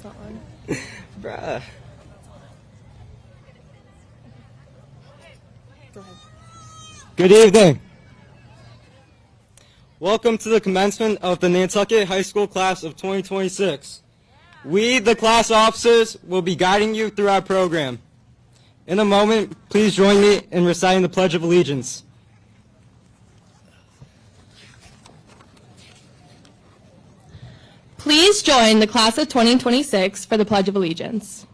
not on. Bruh. Go ahead. Good evening. Welcome to the commencement of the Nantucket High School class of 2026. We, the class officers, will be guiding you through our program. In a moment, please join me in reciting the Pledge of Allegiance. Please join the class of 2026 for the Pledge of Allegiance.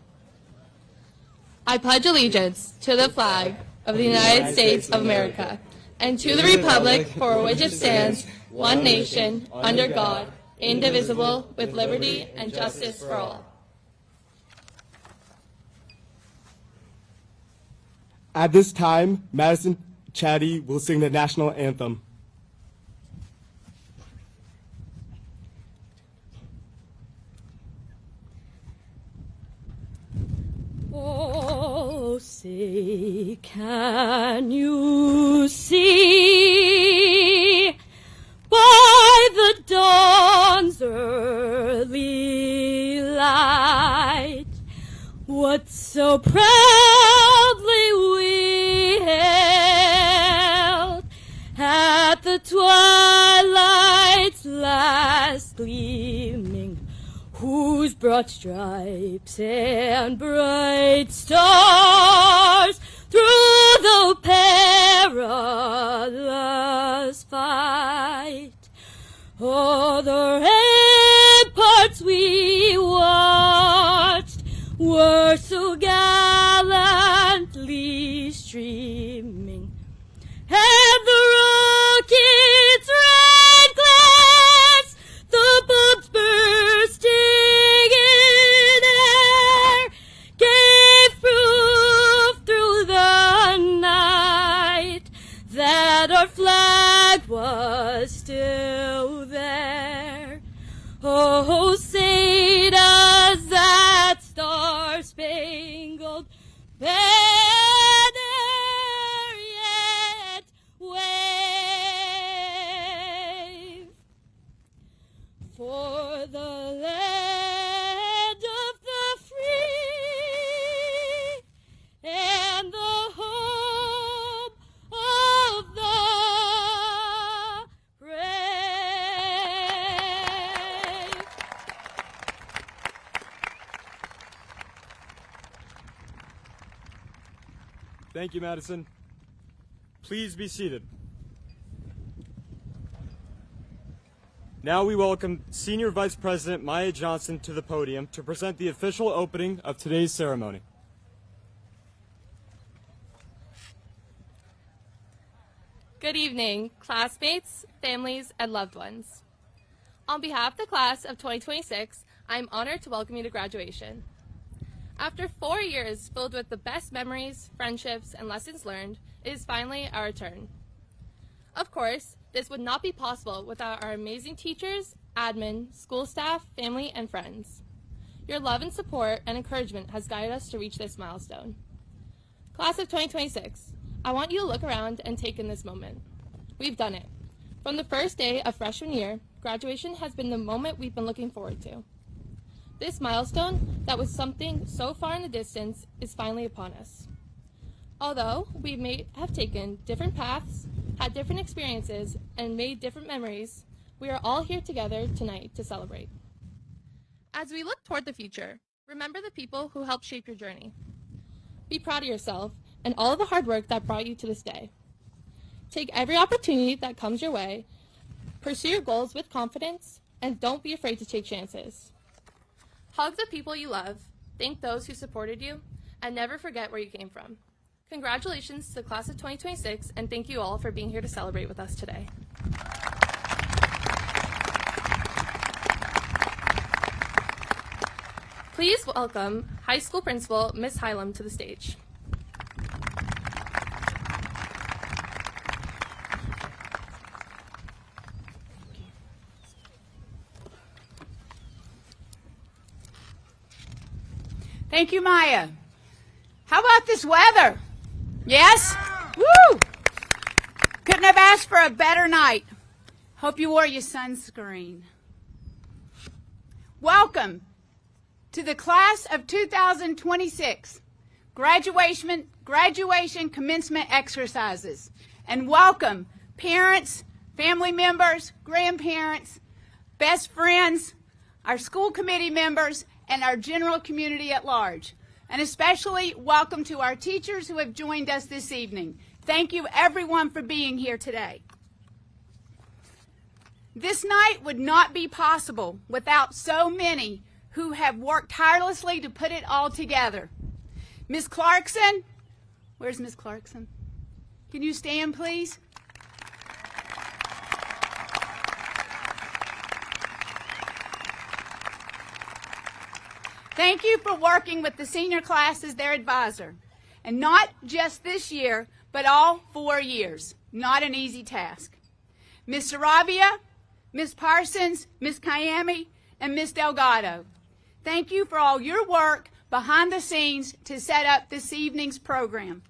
I pledge allegiance to the flag of the United States of America and to the republic for which it stands, one nation, under God, indivisible, with liberty and justice for all. At this time, Madison Chatty will sing the national anthem. Oh, say, can you see by the dawn's early light what so proudly we hailed at the twilight's last gleaming, whose broad stripes and bright stars through the perilous fight o'er the ramparts we watched were so gallantly streaming, and the rocket's red glass, the bombs bursting in air, gave proof through the night that our flag was still there. Oh, say does that star-spangled banner yet wave for the land of the free and the home of the brave. Thank you, Madison. Please be seated. Now we welcome Senior Vice President Maya Johnson to the podium to present the official opening of today's ceremony. Good evening, classmates, families, and loved ones. On behalf of the class of 2026, I'm honored to welcome you to graduation. After 4 years filled with the best memories, friendships, and lessons learned, it is finally our turn. Of course, this would not be possible without our amazing teachers, admin, school staff, family, and friends. Your love and support and encouragement has guided us to reach this milestone. Class of 2026, I want you to look around and take in this moment. We've done it. From the first day of freshman year, graduation has been the moment we've been looking forward to. This milestone, that was something so far in the distance, is finally upon us. Although we may have taken different paths, had different experiences, and made different memories, we are all here together tonight to celebrate. As we look toward the future, remember the people who helped shape your journey. Be proud of yourself and all of the hard work that brought you to this day. Take every opportunity that comes your way, pursue your goals with confidence, and don't be afraid to take chances. Hug the people you love, thank those who supported you, and never forget where you came from. Congratulations to the class of 2026, and thank you all for being here to celebrate with us today. Please welcome High School Principal Ms. Hylam to the stage. Thank you, Maya. How about this weather? Yes? Woo! Couldn't have asked for a better night. Hope you wore your sunscreen. Welcome To the class of 2026, graduation commencement exercises, and welcome parents, family members, grandparents, best friends, our school committee members, and our general community at large. And especially welcome to our teachers who have joined us this evening. Thank you everyone for being here today. This night would not be possible without so many who have worked tirelessly to put it all together. Ms. Clarkson, where's Ms. Clarkson? Can you stand, please? Thank you for working with the senior class as their advisor. And not just this year, but all 4 years. Not an easy task. Ms. Saravia, Ms. Parsons, Ms. Kayami, and Ms. Delgado, thank you for all your work behind the scenes to set up this evening's program.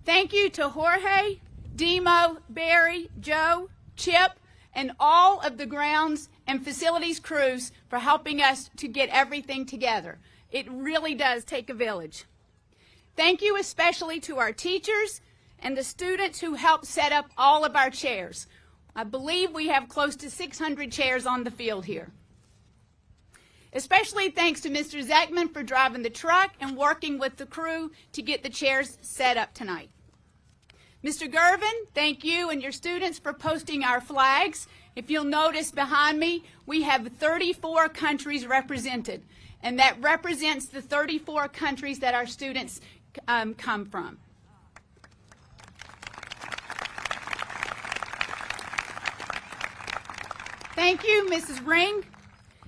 Thank you to Jorge, Demo, Barry, Joe, Chip, and all of the grounds and facilities crews for helping us to get everything together. It really does take a village. Thank you especially to our teachers and the students who helped set up all of our chairs. I believe we have close to 600 chairs on the field here. Especially thanks to Mr. Zeckman for driving the truck and working with the crew to get the chairs set up tonight. Mr. Gervin, thank you and your students for posting our flags. If you'll notice behind me, we have 34 countries represented, and that represents the 34 countries that our students come from. Thank you, Mrs. Ring,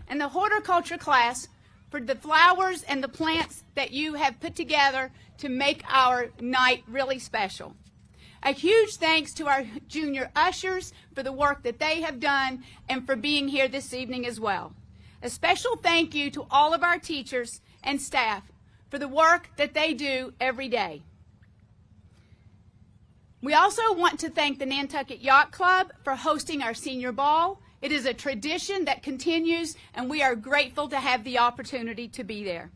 and the horticulture class for the flowers and the plants that you have put together to make our night really special. A huge thanks to our junior ushers for the work that they have done and for being here this evening as well. A special thank you to all of our teachers and staff for the work that they do every day. We also want to thank the Nantucket Yacht Club for hosting our senior ball. It is a tradition that continues, and we are grateful to have the opportunity to be there.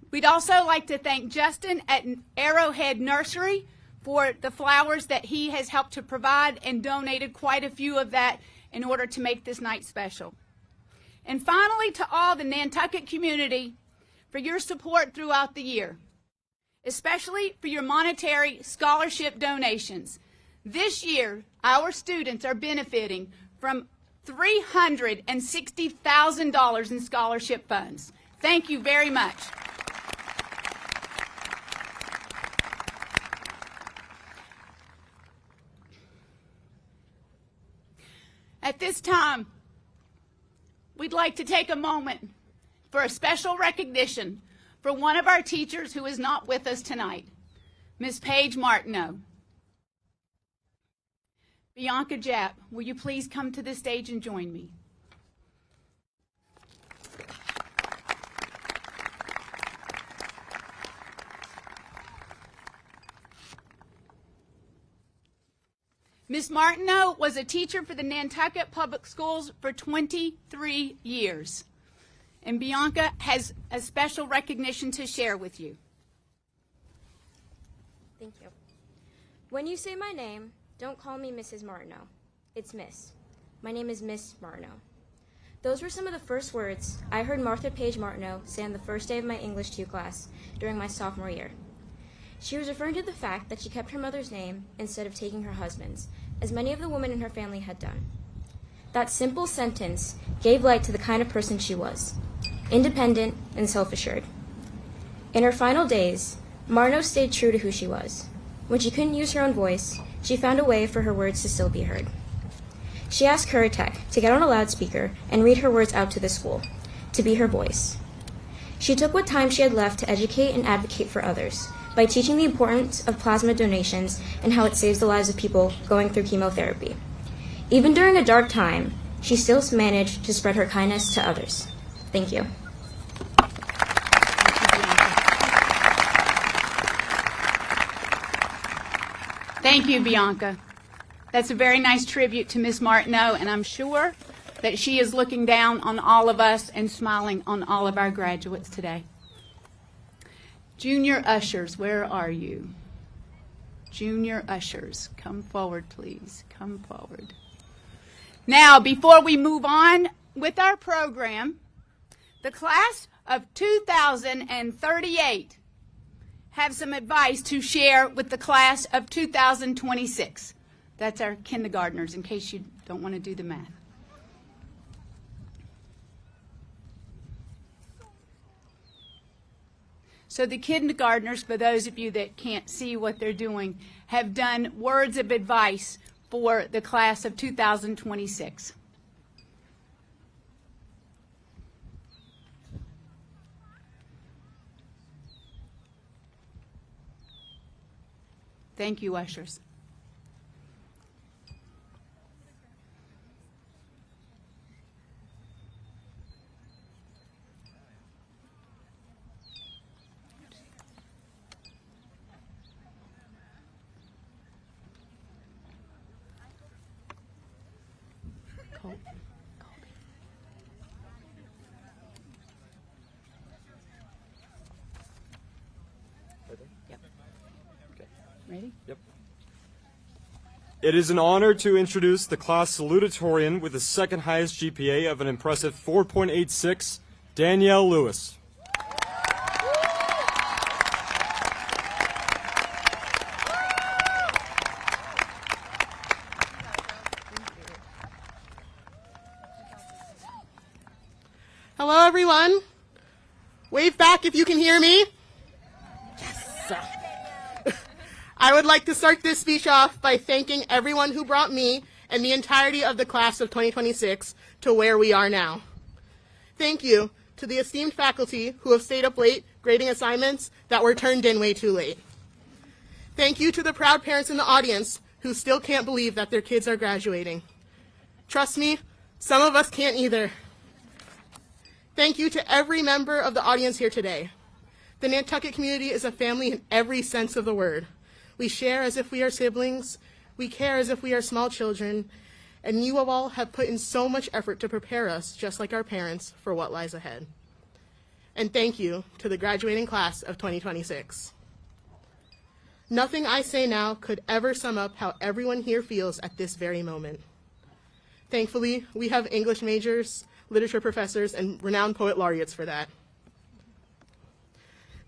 We'd also like to thank Justin at Arrowhead Nursery for the flowers that he has helped to provide and donated quite a few of that in order to make this night special. And finally, to all the Nantucket community for your support throughout the year, especially for your monetary scholarship donations. This year, our students are benefiting from $360,000 in scholarship funds. Thank you very much. At this time, we'd like to take a moment for a special recognition for one of our teachers who is not with us tonight, Ms. Paige Martineau. Bianca Japp, will you please come to the stage and join me? Ms. Martineau was a teacher for the Nantucket Public Schools for 23 years. And Bianca has a special recognition to share with you. Thank you. When you say my name, don't call me Mrs. Martineau. It's Miss. My name is Miss Martineau. Those were some of the first words I heard Martha Page Martineau say on the first day of my English 2 class during my sophomore year. She was referring to the fact that she kept her mother's name instead of taking her husband's, as many of the women in her family had done. That simple sentence gave light to the kind of person she was, independent and self-assured. In her final days, Martineau stayed true to who she was. When she couldn't use her own voice, she found a way for her words to still be heard. She asked her tech to get on a loudspeaker and read her words out to the school, to be her voice. She took what time she had left to educate and advocate for others, by teaching the importance of plasma donations and how it saves the lives of people going through chemotherapy. Even during a dark time, she still managed to spread her kindness to others. Thank you. Thank you, Bianca. That's a very nice tribute to Ms. Martineau, and I'm sure that she is looking down on all of us and smiling on all of our graduates today. Junior ushers, where are you? Junior ushers, come forward, please. Come forward. Now, before we move on with our program, the class of 2038 have some advice to share with the class of 2026. That's our kindergartners, in case you don't want to do the math. So the kindergartners, for those of you that can't see what they're doing, have done words of advice for the class of 2026. Thank you, ushers. Ready? Yep. It is an honor to introduce the class salutatorian with the second highest GPA of an impressive 4.86, Danielle Lewis. Hello, everyone. Wave back if you can hear me. Yes. I would like to start this speech off by thanking everyone who brought me and the entirety of the class of 2026 to where we are now. Thank you to the esteemed faculty who have stayed up late grading assignments that were turned in way too late. Thank you to the proud parents in the audience who still can't believe that their kids are graduating. Trust me, some of us can't either. Thank you to every member of the audience here today. The Nantucket community is a family in every sense of the word. We share as if we are siblings, we care as if we are small children, and you all have put in so much effort to prepare us, just like our parents, for what lies ahead. And thank you to the graduating class of 2026. Nothing I say now could ever sum up how everyone here feels at this very moment. Thankfully, we have English majors, literature professors, and renowned poet laureates for that.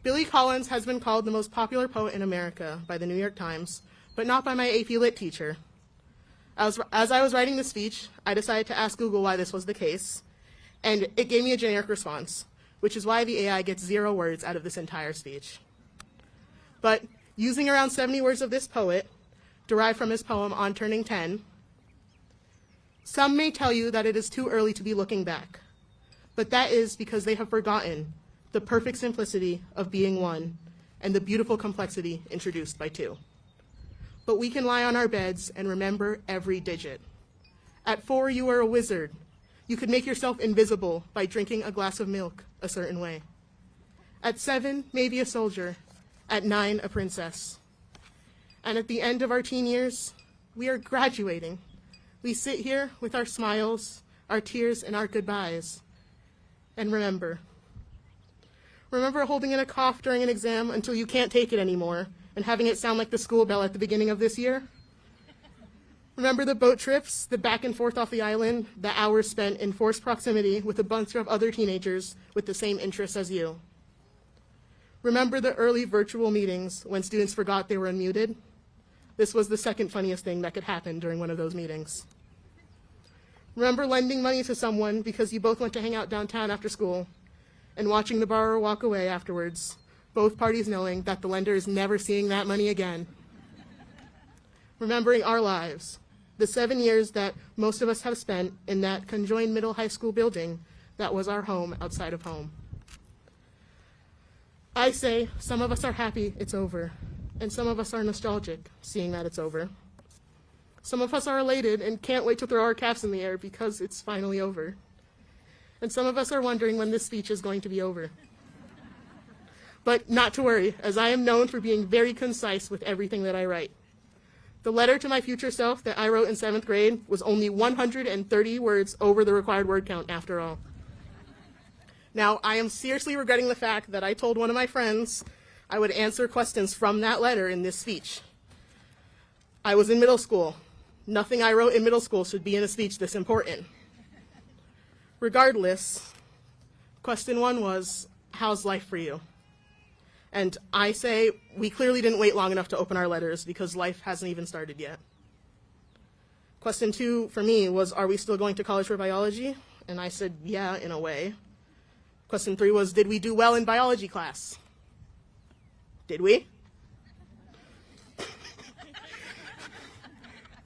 Billy Collins has been called the most popular poet in America by the New York Times, but not by my AP Lit teacher. As I was writing the speech, I decided to ask Google why this was the case, and it gave me a generic response, which is why the AI gets 0 words out of this entire speech. But using around 70 words of this poet, derived from his poem On Turning 10, some may tell you that it is too early to be looking back, but that is because they have forgotten the perfect simplicity of being one and the beautiful complexity introduced by 2. But we can lie on our beds and remember every digit. At 4, you are a wizard. You could make yourself invisible by drinking a glass of milk a certain way. At 7, maybe a soldier. At 9, a princess. And at the end of our teen years, we are graduating. We sit here with our smiles, our tears, and our goodbyes. And remember holding in a cough during an exam until you can't take it anymore and having it sound like the school bell at the beginning of this year? Remember the boat trips, the back and forth off the island, the hours spent in forced proximity with a bunch of other teenagers with the same interests as you? Remember the early virtual meetings when students forgot they were unmuted? This was the second funniest thing that could happen during one of those meetings. Remember lending money to someone because you both went to hang out downtown after school and watching the borrower walk away afterwards, both parties knowing that the lender is never seeing that money again. Remembering our lives, the 7 years that most of us have spent in that conjoined middle high school building that was our home outside of home. I say some of us are happy it's over, and some of us are nostalgic, seeing that it's over. Some of us are elated and can't wait to throw our caps in the air because it's finally over. And some of us are wondering when this speech is going to be over. But not to worry, as I am known for being very concise with everything that I write. The letter to my future self that I wrote in 7th grade was only 130 words over the required word count after all. Now, I am seriously regretting the fact that I told one of my friends I would answer questions from that letter in this speech. I was in middle school. Nothing I wrote in middle school should be in a speech this important. Regardless, question 1 was, how's life for you? And I say, we clearly didn't wait long enough to open our letters because life hasn't even started yet. Question 2 for me was, are we still going to college for biology? And I said, yeah, in a way. Question 3 was, did we do well in biology class? Did we?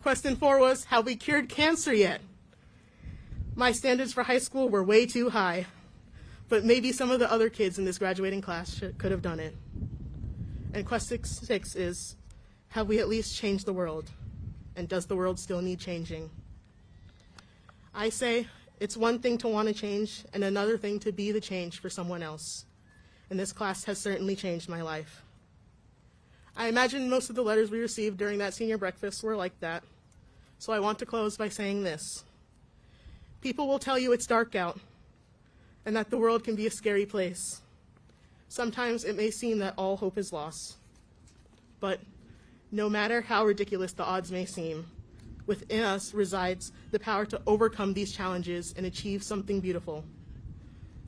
Question 4 was, have we cured cancer yet? My standards for high school were way too high, but maybe some of the other kids in this graduating class could have done it. And question 6 is, have we at least changed the world? And does the world still need changing? I say, it's one thing to want to change and another thing to be the change for someone else. And this class has certainly changed my life. I imagine most of the letters we received during that senior breakfast were like that. So I want to close by saying this. People will tell you it's dark out and that the world can be a scary place. Sometimes it may seem that all hope is lost. But no matter how ridiculous the odds may seem, within us resides the power to overcome these challenges and achieve something beautiful.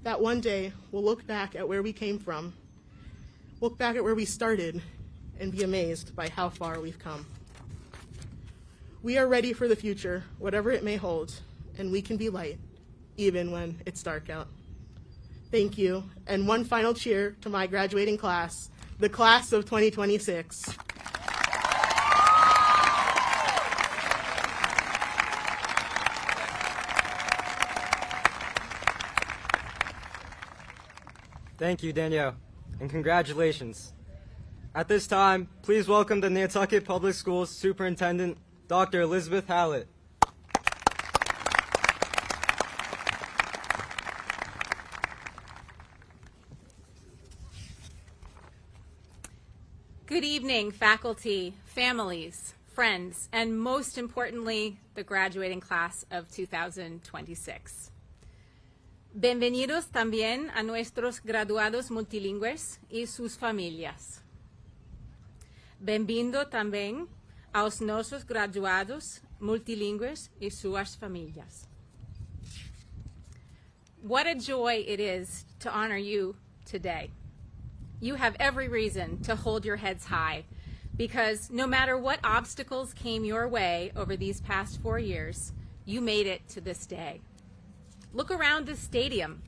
That one day we'll look back at where we came from, look back at where we started, and be amazed by how far we've come. We are ready for the future, whatever it may hold, and we can be light, even when it's dark out. Thank you, and one final cheer to my graduating class, the class of 2026. Thank you, Danielle, and congratulations. At this time, please welcome the Nantucket Public Schools Superintendent, Dr. Elizabeth Hallett. Good evening, faculty, families, friends, and most importantly, the graduating class of 2026. Bienvenidos también a nuestros graduados multilingües y sus familias. Bem-vindo também aos nossos graduados multilingües y suas familias. What a joy it is to honor you today. You have every reason to hold your heads high because no matter what obstacles came your way over these past 4 years, you made it to this day. Look around this stadium.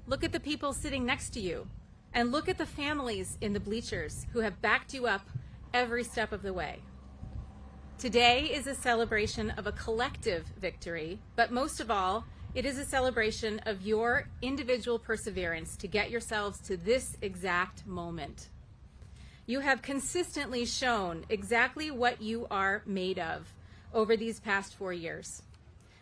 Look at the people sitting next to you, and look at the families in the bleachers who have backed you up every step of the way. Today is a celebration of a collective victory, but most of all, it is a celebration of your individual perseverance to get yourselves to this exact moment. You have consistently shown exactly what you are made of over these past 4 years.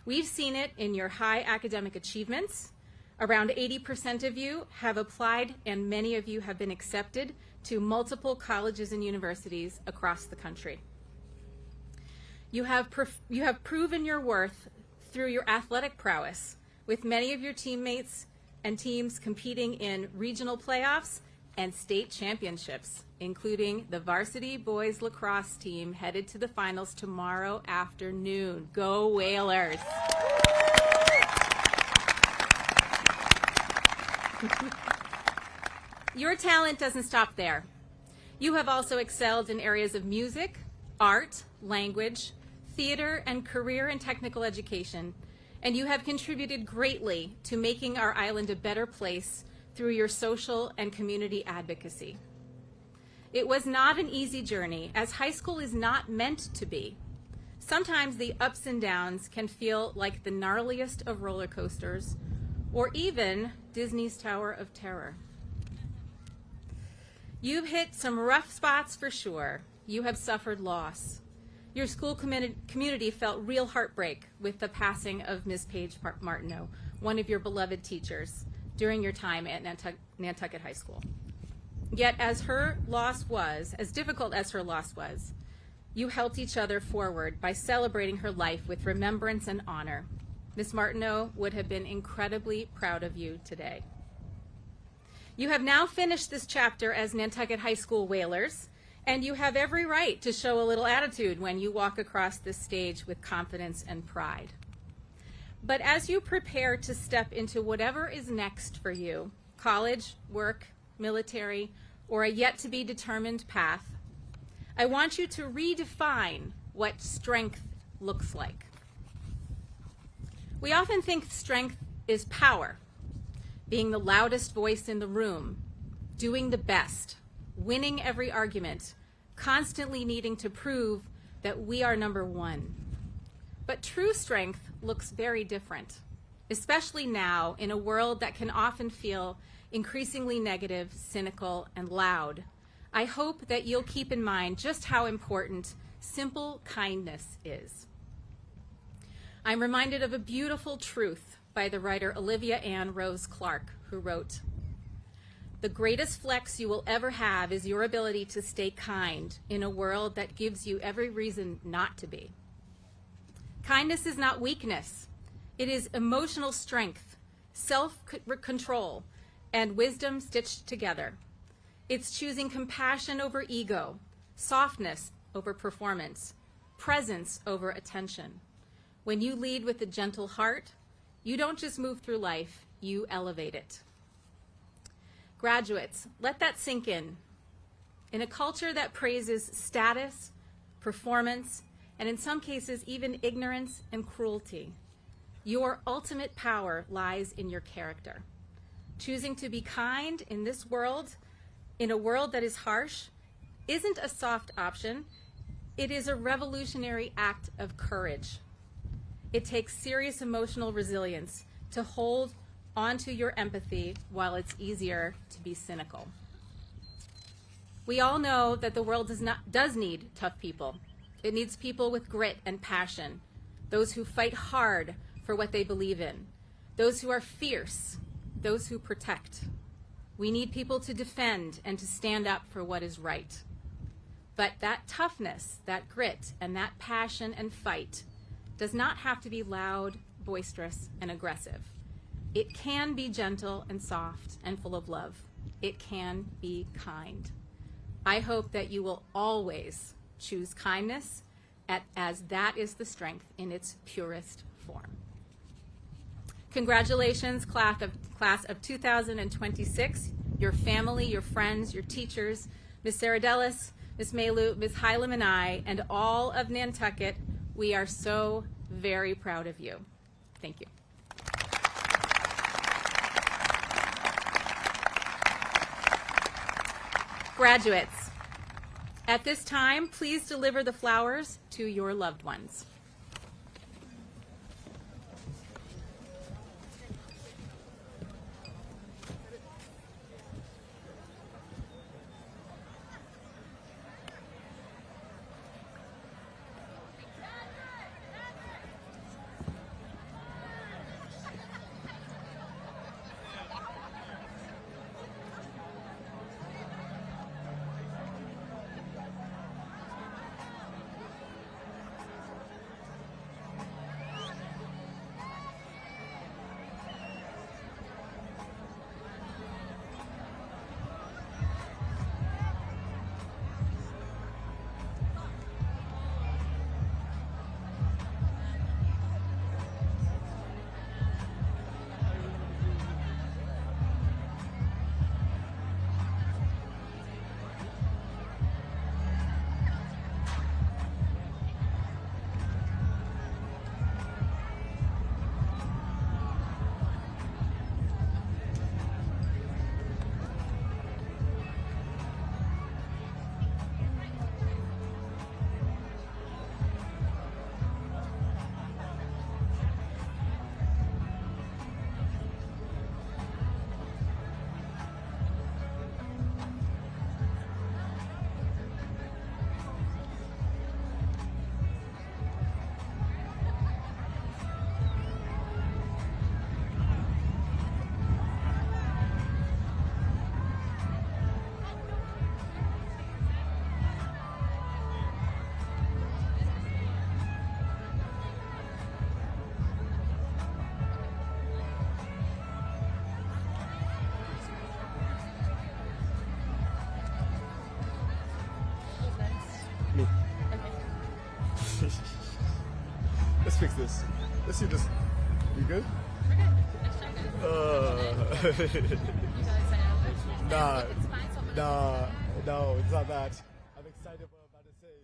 We've seen it in your high academic achievements. Around 80% of you have applied, and many of you have been accepted to multiple colleges and universities across the country. You have proven your worth through your athletic prowess, with many of your teammates and teams competing in regional playoffs and state championships, including the varsity boys lacrosse team headed to the finals tomorrow afternoon. Go Whalers! Your talent doesn't stop there. You have also excelled in areas of music, art, language, theater, and career and technical education, and you have contributed greatly to making our island a better place through your social and community advocacy. It was not an easy journey, as high school is not meant to be. Sometimes the ups and downs can feel like the gnarliest of roller coasters, or even Disney's Tower of Terror. You've hit some rough spots for sure. You have suffered loss. Your school community felt real heartbreak with the passing of Ms. Paige Martineau, one of your beloved teachers, during your time at Nantucket High School. Yet as difficult as her loss was, You helped each other forward by celebrating her life with remembrance and honor. Miss Martineau would have been incredibly proud of you today. You have now finished this chapter as Nantucket High School Whalers, and you have every right to show a little attitude when you walk across this stage with confidence and pride. But as you prepare to step into whatever is next for you, college, work, military, or a yet-to-be-determined path, I want you to redefine what strength looks like. We often think strength is power, being the loudest voice in the room, doing the best, winning every argument, constantly needing to prove that we are number one. But true strength looks very different, especially now in a world that can often feel increasingly negative, cynical, and loud. I hope that you'll keep in mind just how important simple kindness is. I'm reminded of a beautiful truth by the writer Olivia Ann Rose Clark, who wrote, "The greatest flex you will ever have is your ability to stay kind in a world that gives you every reason not to be." Kindness is not weakness. It is emotional strength, self-control, and wisdom stitched together. It's choosing compassion over ego, softness over performance, presence over attention. When you lead with a gentle heart, you don't just move through life, you elevate it. Graduates, let that sink in. In a culture that praises status, performance, and in some cases even ignorance and cruelty, your ultimate power lies in your character. Choosing to be kind in this world, in a world that is harsh, isn't a soft option. It is a revolutionary act of courage. It takes serious emotional resilience to hold onto your empathy while it's easier to be cynical. We all know that the world does need tough people. It needs people with grit and passion, those who fight hard for what they believe in, those who are fierce, those who protect. We need people to defend and to stand up for what is right. But that toughness, that grit, and that passion and fight does not have to be loud, boisterous, and aggressive. It can be gentle and soft and full of love. It can be kind. I hope that you will always choose kindness as that is the strength in its purest form. Congratulations, class of 2026, your family, your friends, your teachers, Ms. Saradelis, Ms. Melu, Ms. Hylam, and I, and all of Nantucket. We are so very proud of you. Thank you. Graduates, at this time, please deliver the flowers to your loved ones. Let's see this. You good? Nah, no, it's not that. I'm excited about what I'm about to say.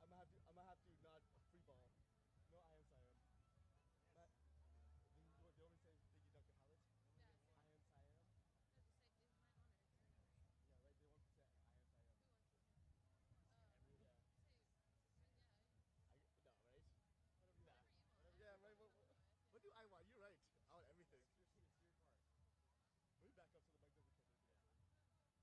I'm gonna have to not free ball. No, I am Siam. Matt, they always say thank you, Dr. Hallett. I am Siam. Yeah, right. They want to say I am Siam. Yeah. No, right? Yeah, right. What do I want? You're right. I want everything. Let me back up so the mic doesn't catch it. You're right. I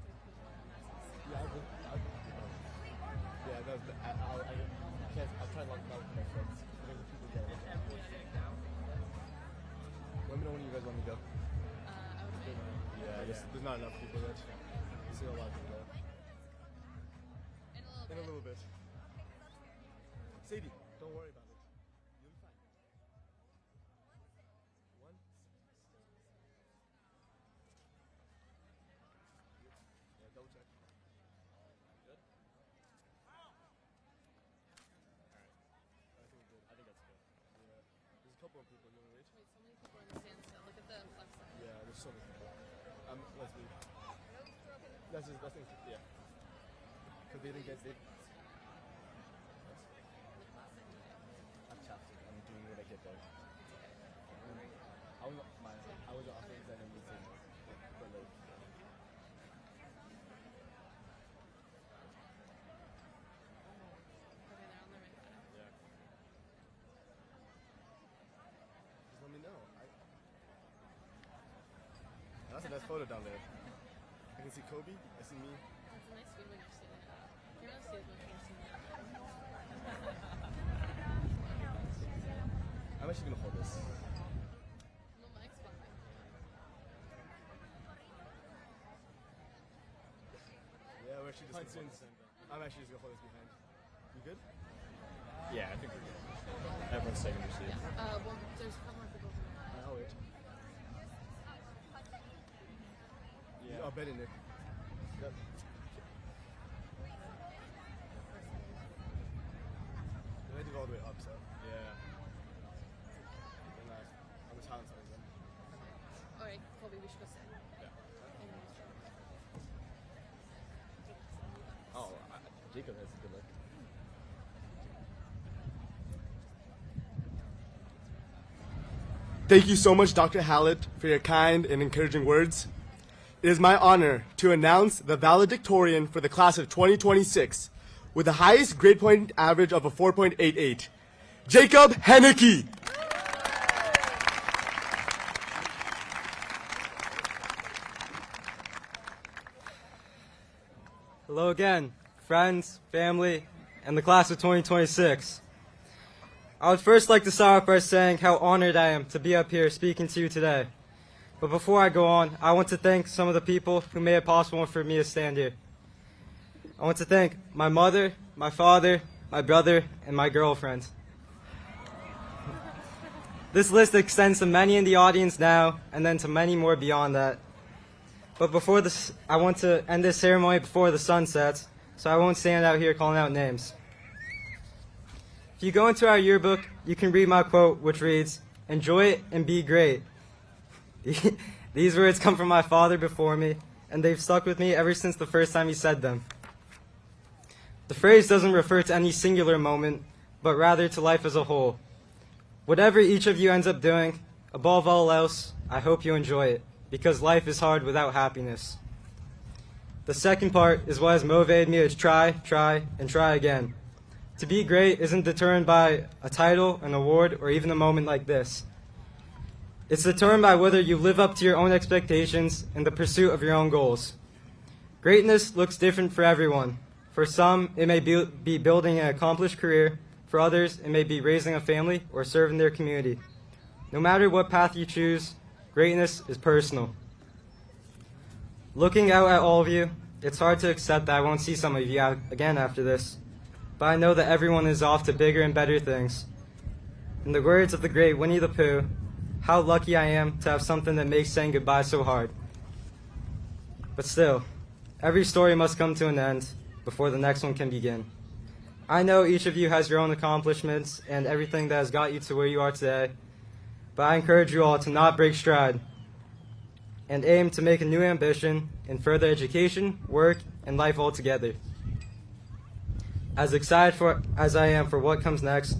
only get one. Yeah, that's the, I can't. I'll try and lock them out with my friends. There's people there. Let me know when you guys want me to go. Yeah, there's not enough people yet. You see a lot of people there. In a little bit. Sadie, don't worry about it. You'll be fine. One. Yeah, double check. Good? Alright. I think we're good. I think that's good. Yeah. There's a couple of people. You want to wait? Wait, so many people in the stands still. Look at the left side. Yeah, there's so many people. Let's leave. That's yeah. Because they didn't get it. I'm chuffed. I'm doing what I get there. I was the offense and then we said, but like. Okay, they're on the right side. Yeah. Just let me know. That's a nice photo down there. I can see Kobe. I see me. It's a nice view when you're sitting up. You're not sitting when you're sitting up. I'm actually gonna hold this. No, Mike's fine. Yeah, we're actually just gonna hold this. I'm actually just gonna hold this behind. You good? Yeah, I think we're good. Everyone's taking their seat. Well, there's a couple more people over there. I'll wait. Yeah. I'll bet in Nick. Yep. We had to go all the way up, so. Yeah. And I'm the talent side then. Alright, Colby, we should go sit. Oh, Jacob has a good look. Thank you so much, Dr. Hallett, for your kind and encouraging words. It is my honor to announce the valedictorian for the class of 2026 with the highest grade point average of a 4.88, Jacob Henneke. Hello again, friends, family, and the class of 2026. I would first like to start off by saying how honored I am to be up here speaking to you today. But before I go on, I want to thank some of the people who made it possible for me to stand here. I want to thank my mother, my father, my brother, and my girlfriend. This list extends to many in the audience now, and then to many more beyond that. But before this, I want to end this ceremony before the sun sets, so I won't stand out here calling out names. If you go into our yearbook, you can read my quote, which reads, "Enjoy it and be great." These words come from my father before me, and they've stuck with me ever since the first time he said them. The phrase doesn't refer to any singular moment, but rather to life as a whole. Whatever each of you ends up doing, above all else, I hope you enjoy it, because life is hard without happiness. The second part is what has motivated me to try, and try again. To be great isn't determined by a title, an award, or even a moment like this. It's determined by whether you live up to your own expectations in the pursuit of your own goals. Greatness looks different for everyone. For some, it may be building an accomplished career. For others, it may be raising a family or serving their community. No matter what path you choose, greatness is personal. Looking out at all of you, it's hard to accept that I won't see some of you again after this. But I know that everyone is off to bigger and better things. In the words of the great Winnie the Pooh, how lucky I am to have something that makes saying goodbye so hard. But still, every story must come to an end before the next one can begin. I know each of you has your own accomplishments and everything that has got you to where you are today, but I encourage you all to not break stride and aim to make a new ambition in further education, work, and life altogether. As excited as I am for what comes next,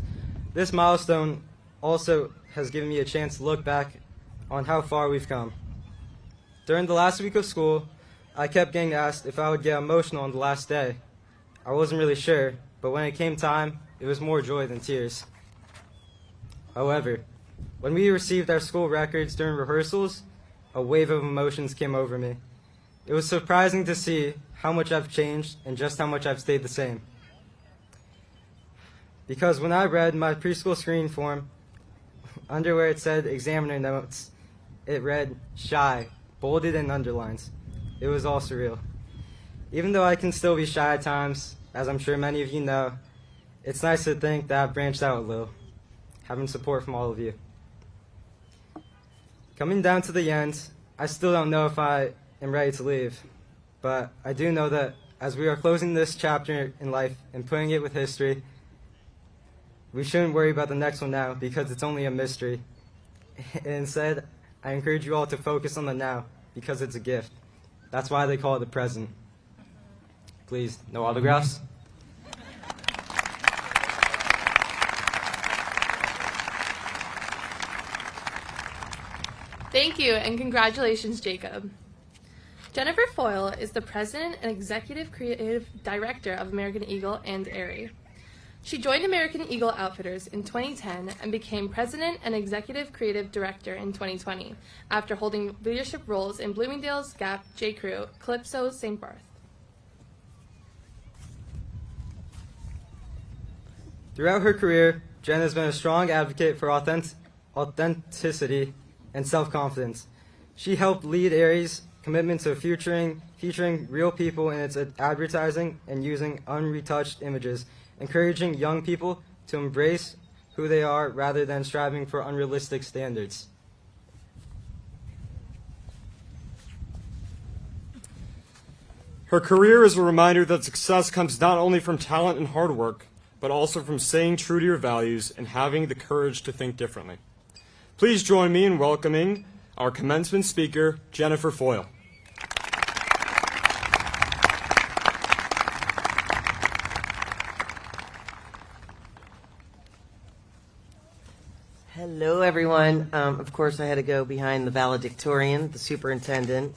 this milestone also has given me a chance to look back on how far we've come. During the last week of school, I kept getting asked if I would get emotional on the last day. I wasn't really sure, but when it came time, it was more joy than tears. However, when we received our school records during rehearsals, a wave of emotions came over me. It was surprising to see how much I've changed and just how much I've stayed the same. Because when I read my preschool screening form, under where it said examiner notes, it read shy, bolded and underlines. It was all surreal. Even though I can still be shy at times, as I'm sure many of you know, it's nice to think that I've branched out a little, having support from all of you. Coming down to the end, I still don't know if I am ready to leave, but I do know that as we are closing this chapter in life and putting it with history, we shouldn't worry about the next one now because it's only a mystery. Instead, I encourage you all to focus on the now because it's a gift. That's why they call it the present. Please, no autographs? Thank you, and congratulations, Jacob. Jennifer Foyle is the President and Executive Creative Director of American Eagle and Aerie. She joined American Eagle Outfitters in 2010 and became President and Executive Creative Director in 2020 after holding leadership roles in Bloomingdale's, Gap, J.Crew, Calypso, St. Barth. Throughout her career, Jen has been a strong advocate for authenticity and self-confidence. She helped lead Aerie's commitment to featuring real people in its advertising and using unretouched images, encouraging young people to embrace who they are rather than striving for unrealistic standards. Her career is a reminder that success comes not only from talent and hard work, but also from staying true to your values and having the courage to think differently. Please join me in welcoming our commencement speaker, Jennifer Foyle. Hello, everyone. Of course, I had to go behind the valedictorian, the superintendent,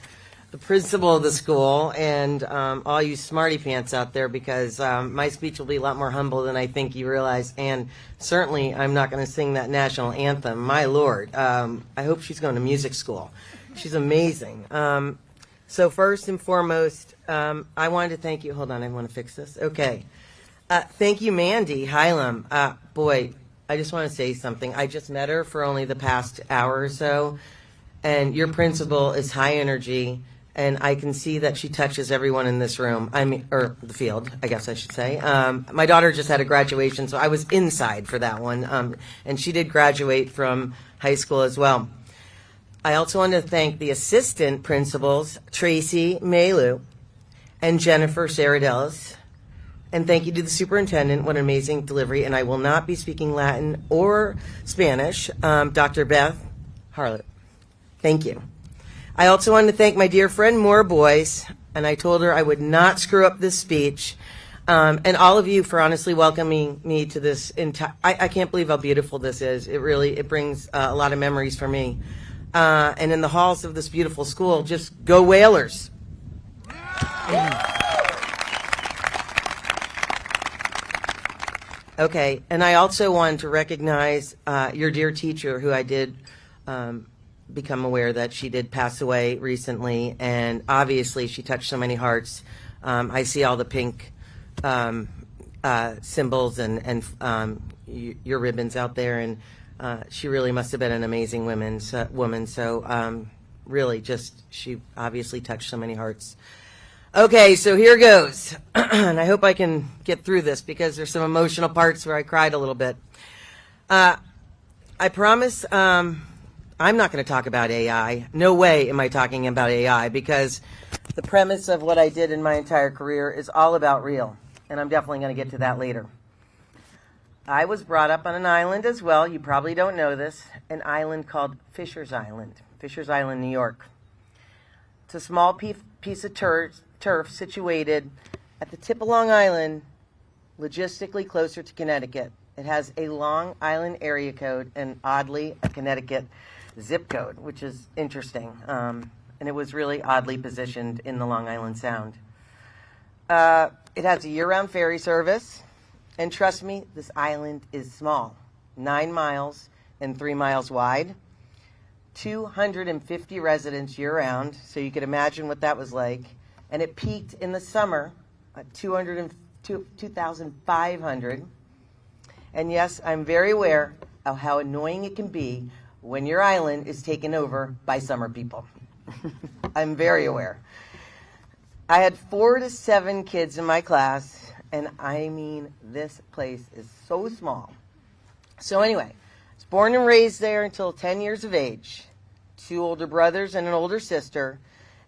the principal of the school, and all you smarty pants out there, because my speech will be a lot more humble than I think you realize. And certainly, I'm not going to sing that national anthem. My Lord, I hope she's going to music school. She's amazing. So first and foremost, I wanted to thank you. Hold on, I want to fix this. Okay. Thank you, Mandy Hylam. Boy, I just want to say something. I just met her for only the past hour or so, and your principal is high energy, and I can see that she touches everyone in this room. Or the field, I guess I should say. My daughter just had a graduation, so I was inside for that one, and she did graduate from high school as well. I also want to thank the assistant principals, Tracy Maylou and Jennifer Saradelis. And thank you to the superintendent. What an amazing delivery. And I will not be speaking Latin or Spanish. Dr. Beth Harlett. Thank you. I also want to thank my dear friend Moore Boyce. And I told her I would not screw up this speech. And all of you for honestly welcoming me to this entire. I can't believe how beautiful this is. It brings a lot of memories for me. And in the halls of this beautiful school, just go Whalers. Okay, and I also want to recognize your dear teacher, who I did become aware that she did pass away recently, and obviously she touched so many hearts. I see all the pink symbols and your ribbons out there, and she really must have been an amazing woman. So really, just she obviously touched so many hearts. Okay, so here goes. And I hope I can get through this because there's some emotional parts where I cried a little bit. I promise I'm not going to talk about AI. No way am I talking about AI because the premise of what I did in my entire career is all about real. And I'm definitely going to get to that later. I was brought up on an island as well. You probably don't know this. An island called Fisher's Island. Fisher's Island, New York. It's a small piece of turf situated at the tip of Long Island, logistically closer to Connecticut. It has a Long Island area code and oddly a Connecticut zip code, which is interesting. And it was really oddly positioned in the Long Island Sound. It has a year-round ferry service. And trust me, this island is small. 9 miles and 3 miles wide. 250 residents year-round, so you could imagine what that was like. And it peaked in the summer at 2,500. And yes, I'm very aware of how annoying it can be when your island is taken over by summer people. I'm very aware. I had 4 to 7 kids in my class, and I mean, this place is so small. So anyway, I was born and raised there until 10 years of age. 2 older brothers and an older sister.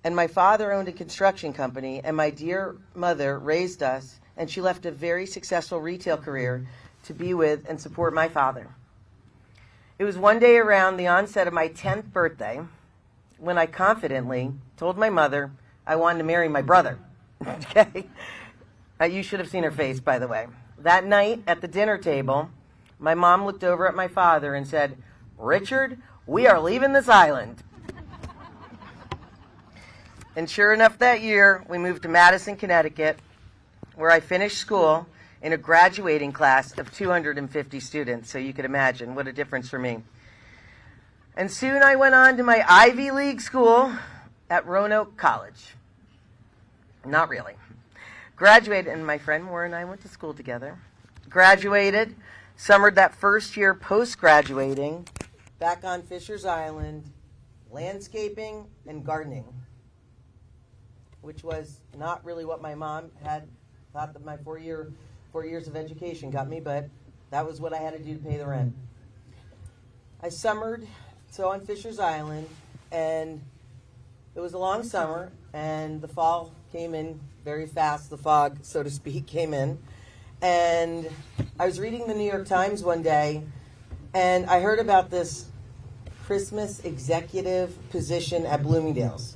And my father owned a construction company, and my dear mother raised us, and she left a very successful retail career to be with and support my father. It was one day around the onset of my 10th birthday when I confidently told my mother I wanted to marry my brother. Okay? You should have seen her face, by the way. That night at the dinner table, my mom looked over at my father and said, "Richard, we are leaving this island." And sure enough, that year, we moved to Madison, Connecticut, where I finished school in a graduating class of 250 students. So you could imagine what a difference for me. And soon I went on to my Ivy League school at Roanoke College. Not really. Graduated, and my friend Warren and I went to school together. Graduated, summered that first year post-graduating, back on Fisher's Island, landscaping and gardening, which was not really what my mom had thought that my 4 years of education got me, but that was what I had to do to pay the rent. I summered on Fisher's Island, and it was a long summer, and the fall came in very fast. The fog, so to speak, came in. And I was reading the New York Times one day, and I heard about this Christmas executive position at Bloomingdale's.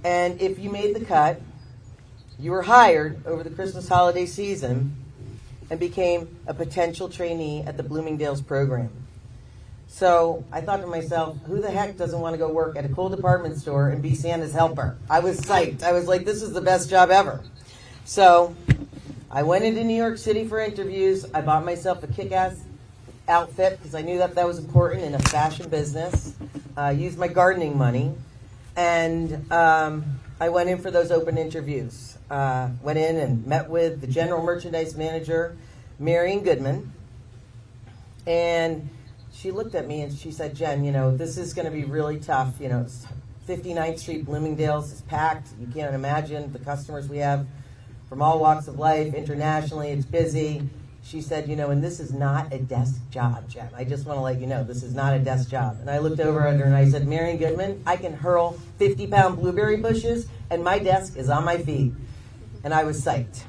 And if you made the cut, you were hired over the Christmas holiday season and became a potential trainee at the Bloomingdale's program. So I thought to myself, who the heck doesn't want to go work at a cool department store and be Santa's helper? I was psyched. I was like, this is the best job ever. So I went into New York City for interviews. I bought myself a kick-ass outfit because I knew that was important in a fashion business. Used my gardening money. And I went in for those open interviews. Went in and met with the general merchandise manager, Marion Goodman. And she looked at me and she said, "Jen, this is going to be really tough. 59th Street, Bloomingdale's is packed. You can't imagine the customers we have from all walks of life, internationally. It's busy." She said, "And this is not a desk job, Jen. I just want to let you know, this is not a desk job." And I looked over at her and I said, "Marion Goodman, I can hurl 50-pound blueberry bushes and my desk is on my feet." And I was psyched.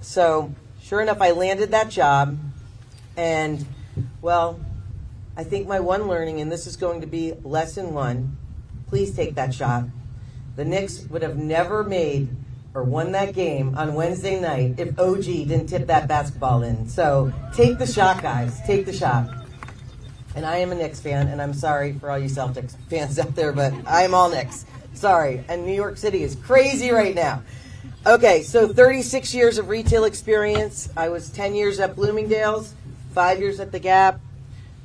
So sure enough, I landed that job. And, well, I think my one learning, and this is going to be lesson 1, please take that shot. The Knicks would have never made or won that game on Wednesday night if OG didn't tip that basketball in. So take the shot, guys. Take the shot. And I am a Knicks fan, and I'm sorry for all you Celtics fans out there, but I am all Knicks. Sorry. And New York City is crazy right now. Okay, so 36 years of retail experience. I was 10 years at Bloomingdale's, 5 years at The Gap,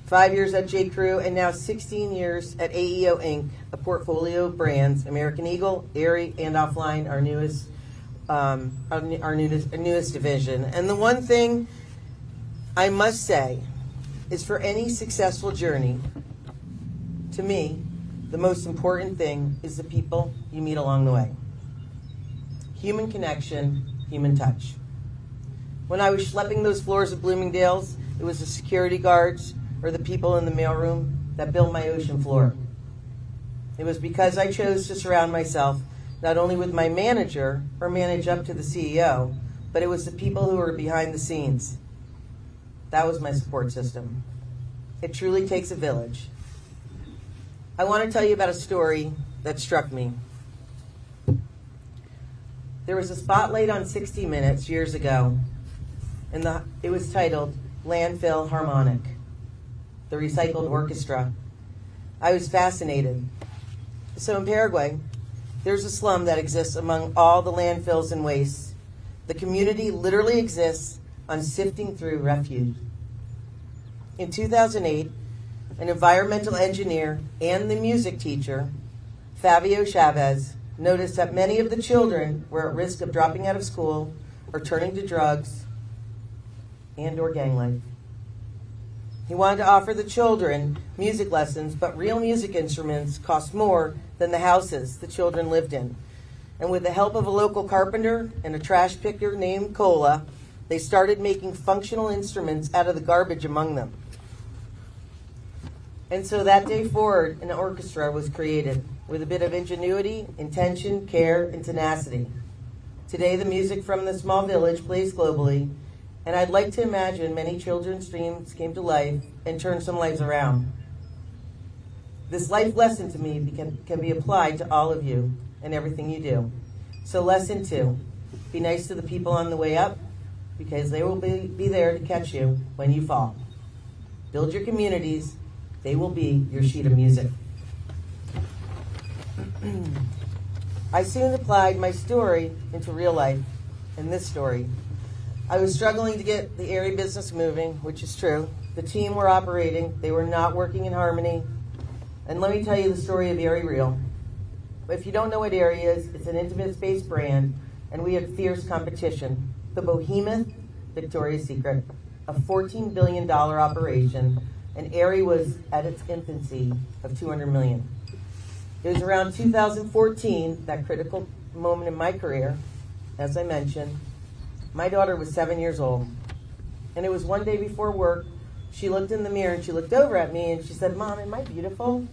5 years at J. Crew, and now 16 years at AEO Inc., a portfolio of brands, American Eagle, Aerie, and Offline, our newest division. And the one thing I must say is for any successful journey, to me, the most important thing is the people you meet along the way. Human connection, human touch. When I was schlepping those floors of Bloomingdale's, it was the security guards or the people in the mailroom that built my ocean floor. It was because I chose to surround myself not only with my manager or manage up to the CEO, but it was the people who were behind the scenes. That was my support system. It truly takes a village. I want to tell you about a story that struck me. There was a spotlight on 60 Minutes years ago, and it was titled Landfill Harmonic, the Recycled Orchestra. I was fascinated. So in Paraguay, there's a slum that exists among all the landfills and wastes. The community literally exists on sifting through refuse. In 2008, an environmental engineer and the music teacher, Fabio Chavez, noticed that many of the children were at risk of dropping out of school or turning to drugs and or gang life. He wanted to offer the children music lessons, but real music instruments cost more than the houses the children lived in. And with the help of a local carpenter and a trash picker named Cola, they started making functional instruments out of the garbage among them. And so that day forward, an orchestra was created with a bit of ingenuity, intention, care, and tenacity. Today, the music from the small village plays globally, and I'd like to imagine many children's dreams came to life and turned some lives around. This life lesson to me can be applied to all of you and everything you do. So lesson 2, be nice to the people on the way up, because they will be there to catch you when you fall. Build your communities. They will be your sheet of music. I soon applied my story into real life in this story. I was struggling to get the Aerie business moving, which is true. The team were operating. They were not working in harmony. And let me tell you the story of Aerie Real. If you don't know what Aerie is, it's an intimate space brand, and we had fierce competition. The behemoth Victoria's Secret, a $14 billion operation, and Aerie was at its infancy of $200 million. It was around 2014, that critical moment in my career, as I mentioned. My daughter was 7 years old, and it was one day before work. She looked in the mirror and she looked over at me and she said, "Mom, am I beautiful?"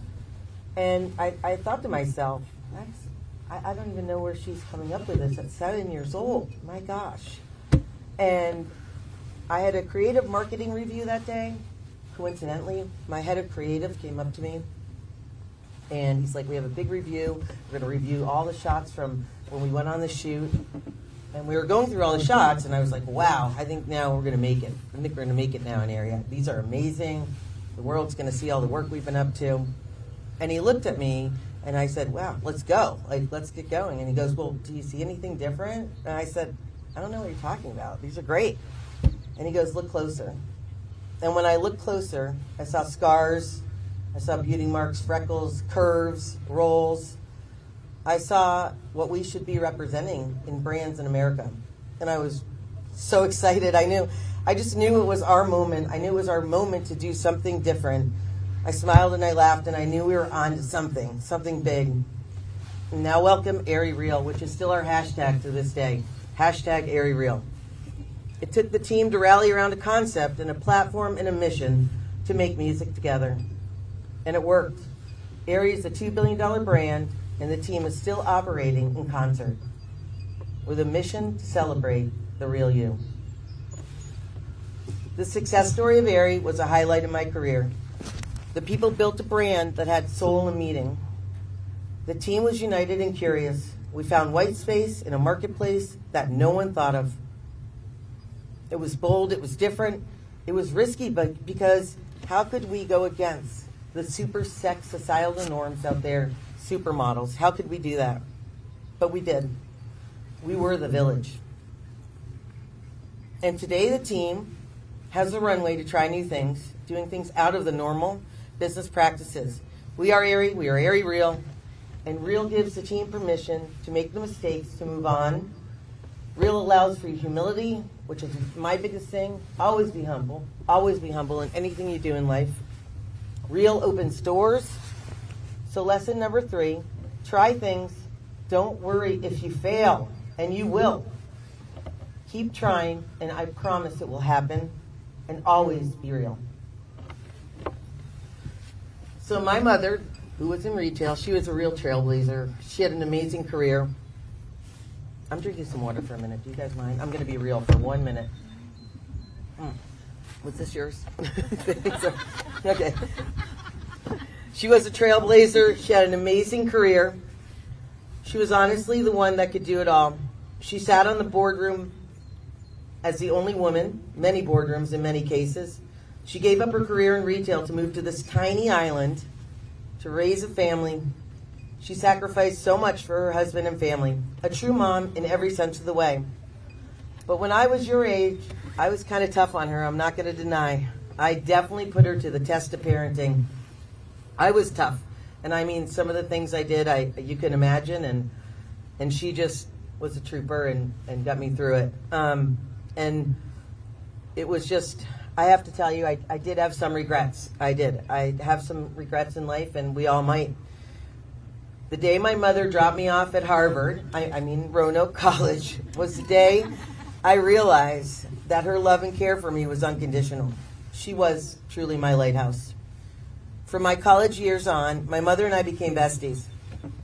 And I thought to myself, I don't even know where she's coming up with this at 7 years old. My gosh. And I had a creative marketing review that day. Coincidentally, my head of creative came up to me and he's like, "We have a big review. We're going to review all the shots from when we went on the shoot." And we were going through all the shots, and I was like, wow, I think now we're going to make it. I think we're going to make it now in Area. These are amazing. The world's going to see all the work we've been up to. And he looked at me, and I said, wow, let's go. Let's get going. And he goes, well, do you see anything different? And I said, I don't know what you're talking about. These are great. And he goes, look closer. And when I looked closer, I saw scars. I saw beauty marks, freckles, curves, rolls. I saw what we should be representing in brands in America. And I was so excited. I just knew it was our moment. I knew it was our moment to do something different. I smiled and I laughed, and I knew we were on to something big. And now welcome Aerie Real, which is still our hashtag to this day. Hashtag Aerie Real. It took the team to rally around a concept and a platform and a mission to make music together. And it worked. Aerie is a $2 billion brand, and the team is still operating in concert with a mission to celebrate the real you. The success story of Aerie was a highlight in my career. The people built a brand that had soul and meaning. The team was united and curious. We found white space in a marketplace that no one thought of. It was bold, it was different, it was risky, but because how could we go against the super sex societal norms out there, supermodels? How could we do that? But we did. We were the village. And today the team has a runway to try new things, doing things out of the normal business practices. We are airy, we are airy real, and real gives the team permission to make the mistakes, to move on. Real allows for humility, which is my biggest thing. Always be humble in anything you do in life. Real opens doors. So lesson number 3, try things. Don't worry if you fail, and you will. Keep trying, and I promise it will happen, and always be real. So my mother, who was in retail, she was a real trailblazer. She had an amazing career. I'm drinking some water for a minute. Do you guys mind? I'm going to be real for 1 minute. Was this yours? Okay. She was a trailblazer. She had an amazing career. She was honestly the one that could do it all. She sat on the boardroom as the only woman, many boardrooms in many cases. She gave up her career in retail to move to this tiny island to raise a family. She sacrificed so much for her husband and family. A true mom in every sense of the way. But when I was your age, I was kind of tough on her, I'm not going to deny. I definitely put her to the test of parenting. I was tough. And I mean, some of the things I did, you can imagine, and she just was a trooper and got me through it. And it was just, I have to tell you, I did have some regrets. I did. I have some regrets in life, and we all might. The day my mother dropped me off at Harvard, I mean Roanoke College, was the day I realized that her love and care for me was unconditional. She was truly my lighthouse. From my college years on, my mother and I became besties.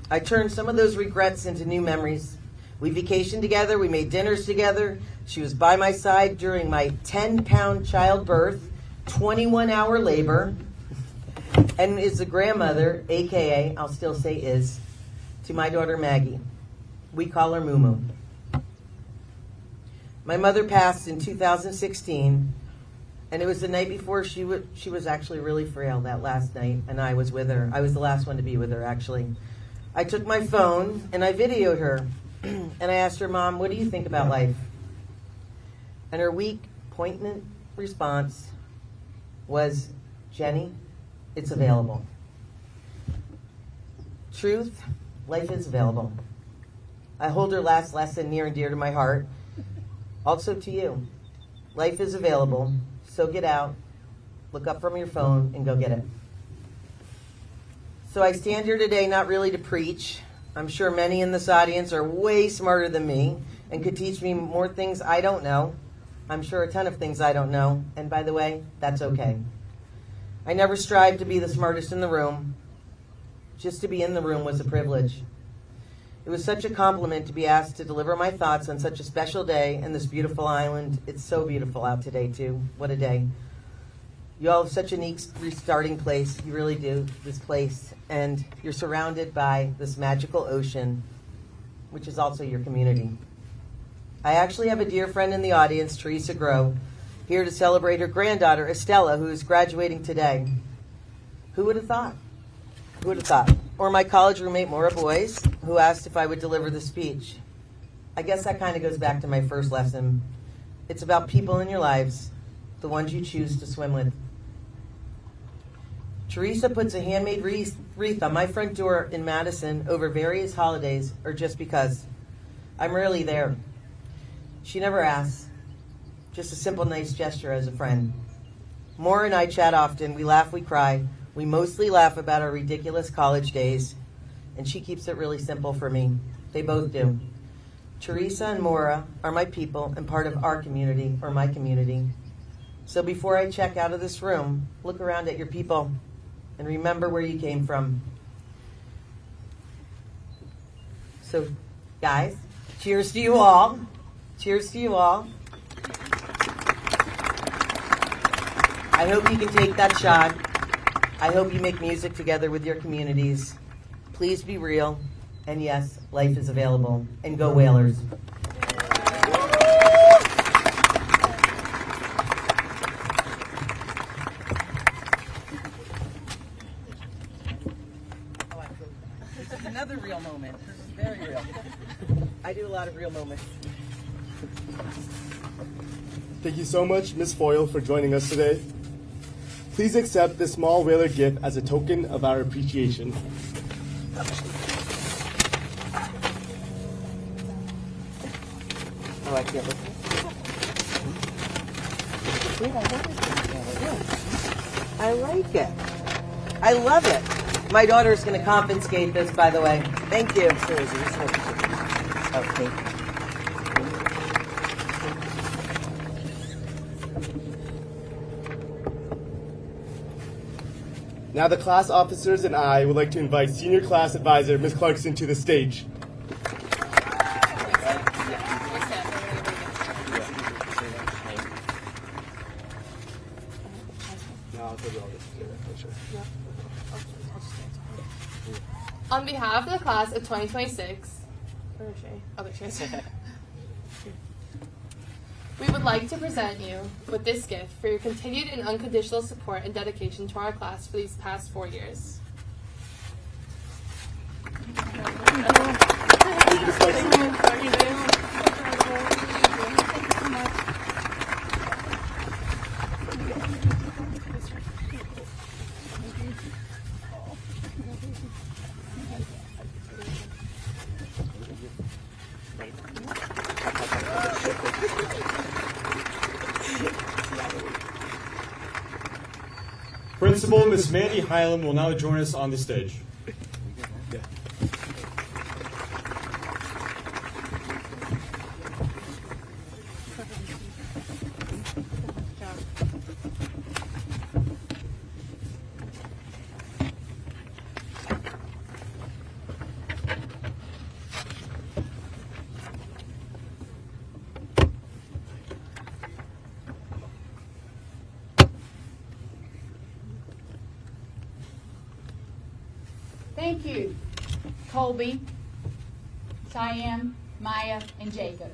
I turned some of those regrets into new memories. We vacationed together, we made dinners together. She was by my side during my 10-pound childbirth, 21-hour labor, and is the grandmother, AKA, I'll still say is, to my daughter Maggie. We call her Moo Moo. My mother passed in 2016, and it was the night before she was actually really frail that last night, and I was with her. I was the last one to be with her, actually. I took my phone, and I videoed her, and I asked her, Mom, what do you think about life? And her weak, poignant response was, Jenny, it's available. Truth, life is available. I hold her last lesson near and dear to my heart. Also to you. Life is available, so get out, look up from your phone, and go get it. So I stand here today not really to preach. I'm sure many in this audience are way smarter than me and could teach me more things I don't know. I'm sure a ton of things I don't know, and by the way, that's okay. I never strived to be the smartest in the room. Just to be in the room was a privilege. It was such a compliment to be asked to deliver my thoughts on such a special day in this beautiful island. It's so beautiful out today, too. What a day. You all have such a unique restarting place. You really do, this place. And you're surrounded by this magical ocean, which is also your community. I actually have a dear friend in the audience, Teresa Groh, here to celebrate her granddaughter, Estella, who is graduating today. Who would have thought? Who would have thought? Or my college roommate, Maura Boyce, who asked if I would deliver the speech. I guess that kind of goes back to my first lesson. It's about people in your lives, the ones you choose to swim with. Teresa puts a handmade wreath on my front door in Madison over various holidays, or just because. I'm rarely there. She never asks. Just a simple, nice gesture as a friend. Maura and I chat often. We laugh, we cry. We mostly laugh about our ridiculous college days. And she keeps it really simple for me. They both do. Teresa and Maura are my people and part of our community, or my community. So before I check out of this room, look around at your people and remember where you came from. So, guys, cheers to you all. Cheers to you all. I hope you can take that shot. I hope you make music together with your communities. Please be real. And yes, life is available. And go Whalers. This is another real moment. This is very real. I do a lot of real moments. Thank you so much, Ms. Foyle, for joining us today. Please accept this small Whaler gift as a token of our appreciation. Oh, I can't look. I like it. I love it. My daughter is going to confiscate this, by the way. Thank you. Oh, thank you. Now the class officers and I would like to invite Senior Class Advisor Ms. Clarkson to the stage. On behalf of the class of 2026, where is she? Oh, there she is. We would like to present you with this gift for your continued and unconditional support and dedication to our class for these past 4 years. Principal Miss Mandy Hylam will now join us on the stage. Thank you, Colby, Cheyenne, Maya, and Jacob.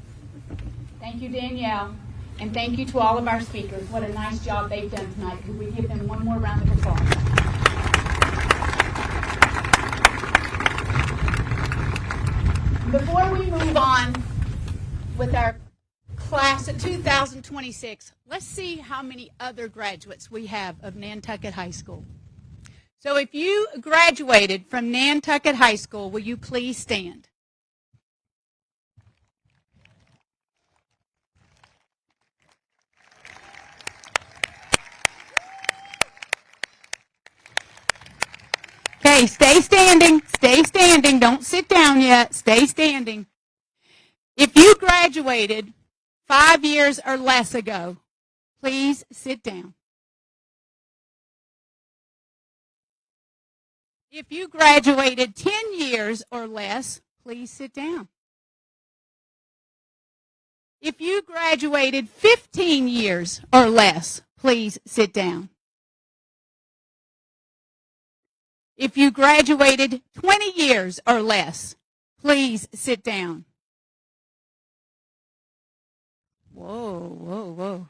Thank you, Danielle, and thank you to all of our speakers. What a nice job they've done tonight. Could we give them one more round of applause? Before we move on with our class of 2026, let's see how many other graduates we have of Nantucket High School. So if you graduated from Nantucket High School, will you please stand? Okay, stay standing. Stay standing. Don't sit down yet. Stay standing. If you graduated 5 years or less ago, please sit down. If you graduated 10 years or less, please sit down. If you graduated 15 years or less, please sit down. If you graduated 20 years or less, please sit down. Whoa, whoa, whoa.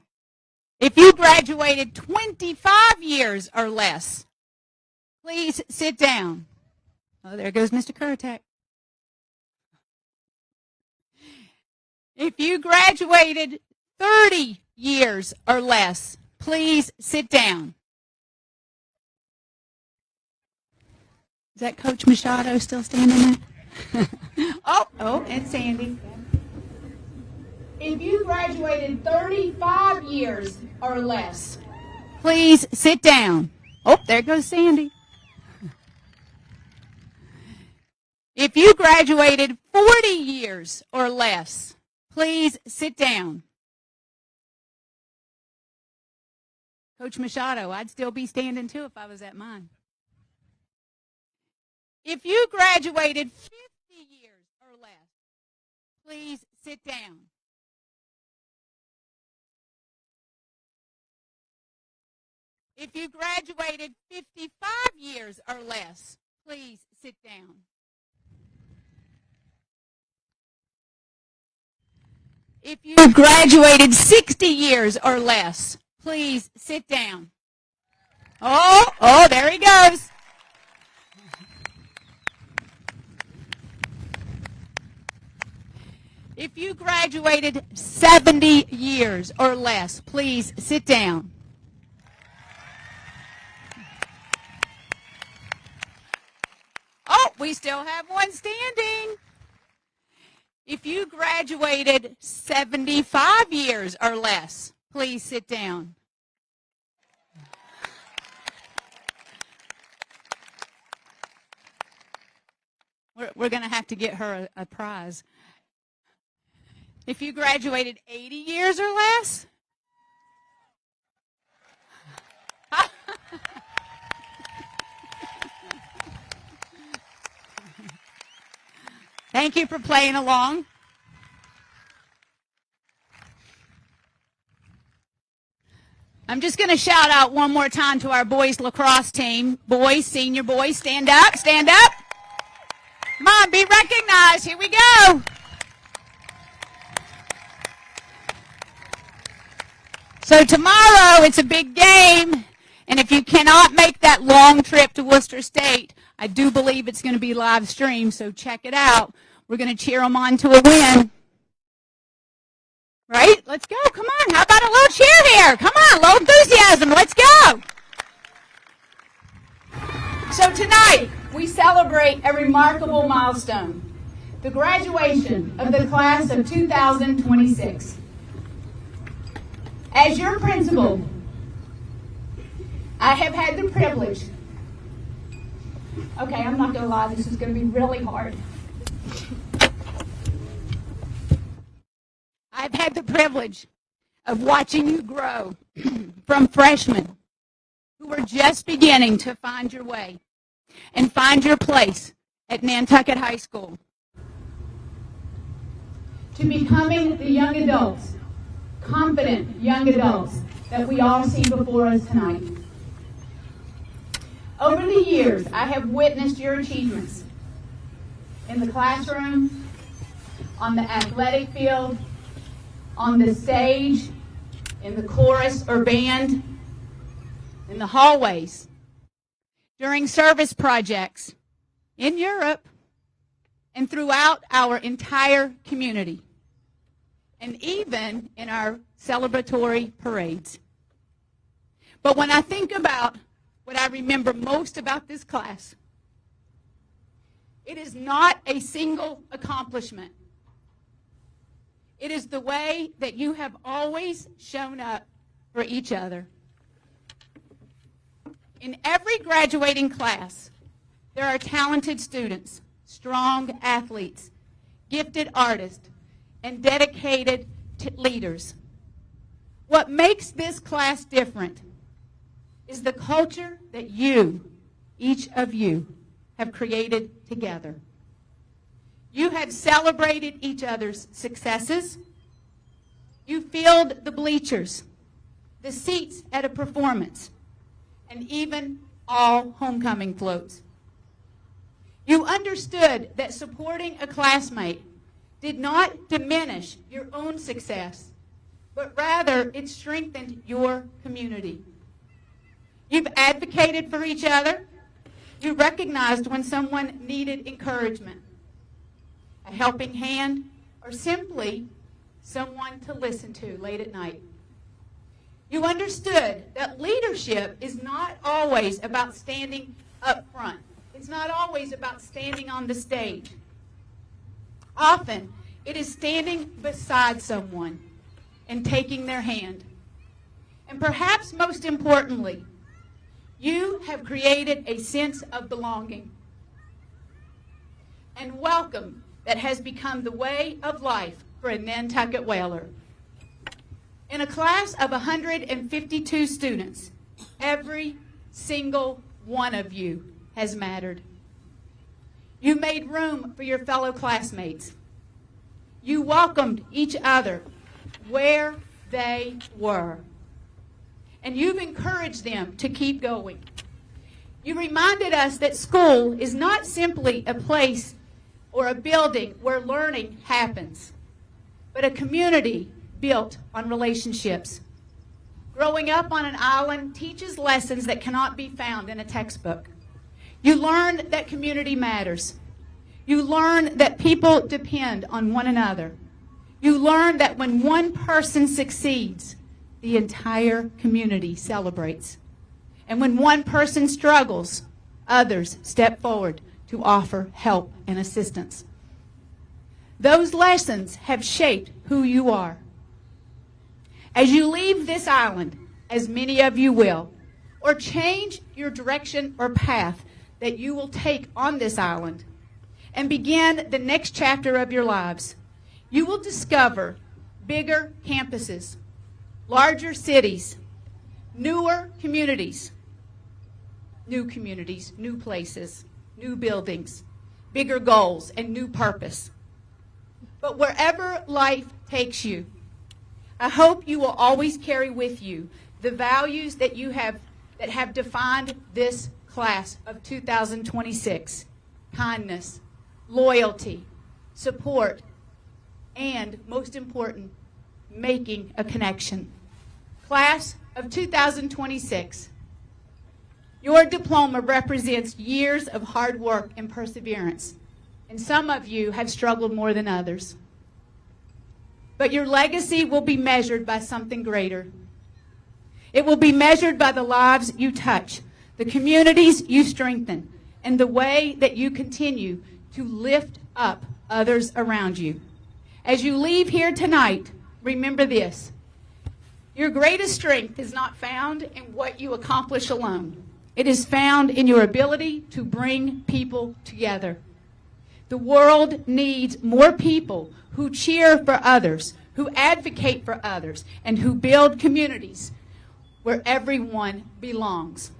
If you graduated 25 years or less, please sit down. Oh, there goes Mr. Kurtak. If you graduated 30 years or less, please sit down. Is that Coach Machado still standing there? oh, and Sandy. If you graduated 35 years or less, please sit down. Oh, there goes Sandy. If you graduated 40 years or less, please sit down. Coach Machado, I'd still be standing too if I was at mine. If you graduated 50 years or less, please sit down. If you graduated 55 years or less, please sit down. If you've graduated 60 years or less, please sit down. Oh, there he goes. If you graduated 70 years or less, please sit down. Oh, we still have one standing. If you graduated 75 years or less, please sit down. We're going to have to get her a prize. If you graduated 80 years or less, thank you for playing along. I'm just going to shout out one more time to our boys lacrosse team. Boys, senior boys, stand up, stand up. Come on, be recognized. Here we go. So tomorrow it's a big game, and if you cannot make that long trip to Worcester State, I do believe it's going to be live streamed, so check it out. We're going to cheer them on to a win. Right? Let's go. Come on. How about a little cheer here? Come on. A little enthusiasm. Let's go. So tonight, we celebrate a remarkable milestone, the graduation of the class of 2026. As your principal, I have had the privilege. Okay, I'm not going to lie. This is going to be really hard. I've had the privilege of watching you grow from freshmen who were just beginning to find your way and find your place at Nantucket High School, to becoming the young adults, confident young adults that we all see before us tonight. Over the years, I have witnessed your achievements in the classroom, on the athletic field, on the stage, in the chorus or band, in the hallways, during service projects, in Europe, and throughout our entire community, and even in our celebratory parades. But when I think about what I remember most about this class, it is not a single accomplishment. It is the way that you have always shown up for each other. In every graduating class, there are talented students, strong athletes, gifted artists, and dedicated leaders. What makes this class different is the culture that you, each of you, have created together. You have celebrated each other's successes. You filled the bleachers, the seats at a performance, and even all homecoming floats. You understood that supporting a classmate did not diminish your own success, but rather it strengthened your community. You've advocated for each other. You recognized when someone needed encouragement, a helping hand, or simply someone to listen to late at night. You understood that leadership is not always about standing up front. It's not always about standing on the stage. Often, it is standing beside someone and taking their hand. And perhaps most importantly, you have created a sense of belonging and welcome that has become the way of life for a Nantucket Whaler. In a class of 152 students, every single one of you has mattered. You made room for your fellow classmates. You welcomed each other where they were. And you've encouraged them to keep going. You reminded us that school is not simply a place or a building where learning happens, but a community built on relationships. Growing up on an island teaches lessons that cannot be found in a textbook. You learn that community matters. You learn that people depend on one another. You learn that when one person succeeds, the entire community celebrates. And when one person struggles, others step forward to offer help and assistance. Those lessons have shaped who you are. As you leave this island, as many of you will, or change your direction or path that you will take on this island and begin the next chapter of your lives, you will discover bigger campuses, larger cities, newer communities, new places, new buildings, bigger goals, and new purpose. But wherever life takes you, I hope you will always carry with you the values that have defined this class of 2026: kindness, loyalty, support, and most important, making a connection. Class of 2026, your diploma represents years of hard work and perseverance, and some of you have struggled more than others. But your legacy will be measured by something greater. It will be measured by the lives you touch, the communities you strengthen, and the way that you continue to lift up others around you. As you leave here tonight, remember this: your greatest strength is not found in what you accomplish alone. It is found in your ability to bring people together. The world needs more people who cheer for others, who advocate for others, and who build communities where everyone belongs.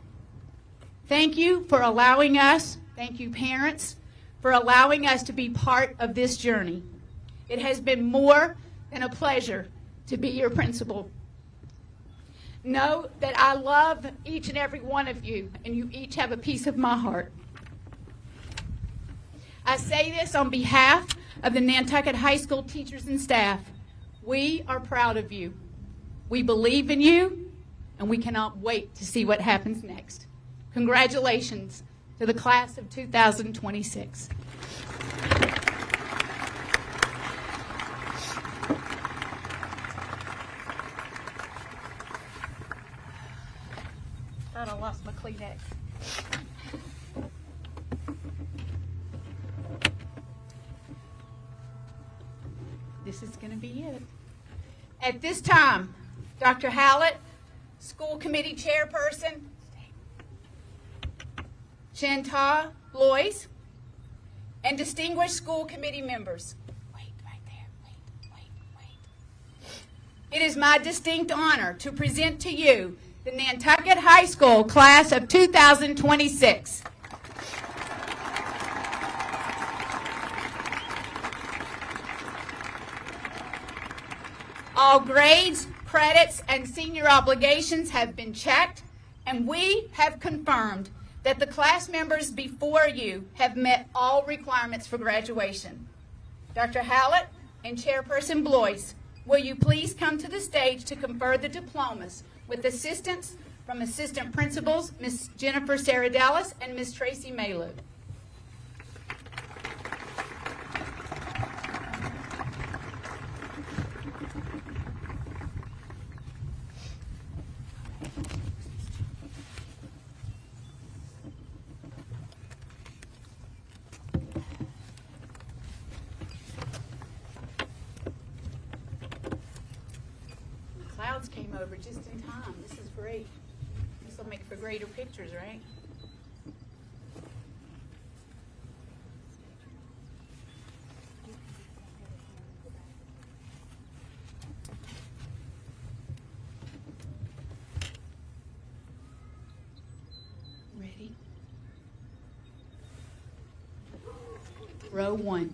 Thank you for allowing us, thank you parents, for allowing us to be part of this journey. It has been more than a pleasure to be your principal. Know that I love each and every one of you, and you each have a piece of my heart. I say this on behalf of the Nantucket High School teachers and staff. We are proud of you. We believe in you, and we cannot wait to see what happens next. Congratulations to the class of 2026. I lost my Kleenex. This is going to be it. At this time, Dr. Hallett, School Committee Chairperson, Chantal Blois, and distinguished school committee members. Wait, right there. Wait. It is my distinct honor to present to you the Nantucket High School class of 2026. All grades, credits, and senior obligations have been checked, and we have confirmed that the class members before you have met all requirements for graduation. Dr. Hallett and Chairperson Blois, will you please come to the stage to confer the diplomas with assistance from Assistant Principals Ms. Jennifer Saradellis and Ms. Tracy Maylou. Clouds came over just in time. This is great. This will make for greater pictures, right? Ready? Row 1.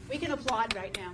We can applaud right now.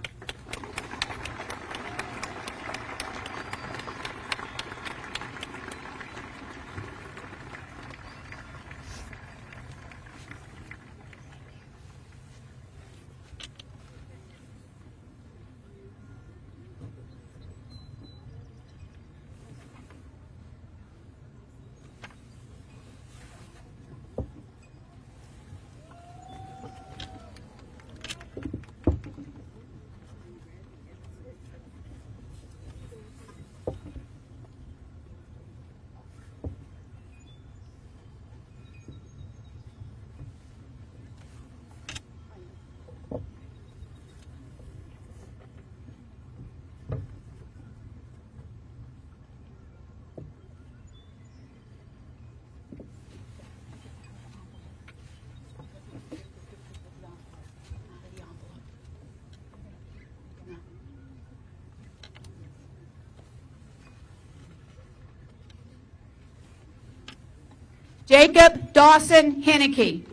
Jacob Dawson Henneke.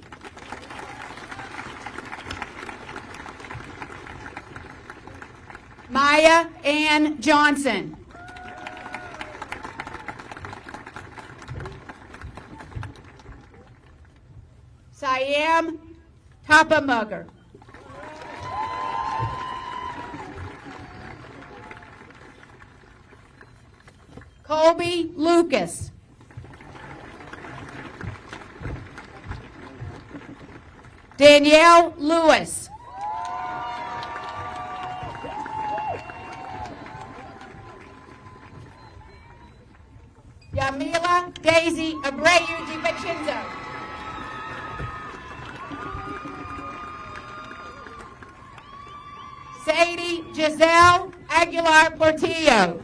Maya Ann Johnson. Siam Tapamugger. Colby Lucas. Danielle Lewis. Yamila Daisy Abreu de Pacinzo. Sadie Giselle Aguilar Portillo.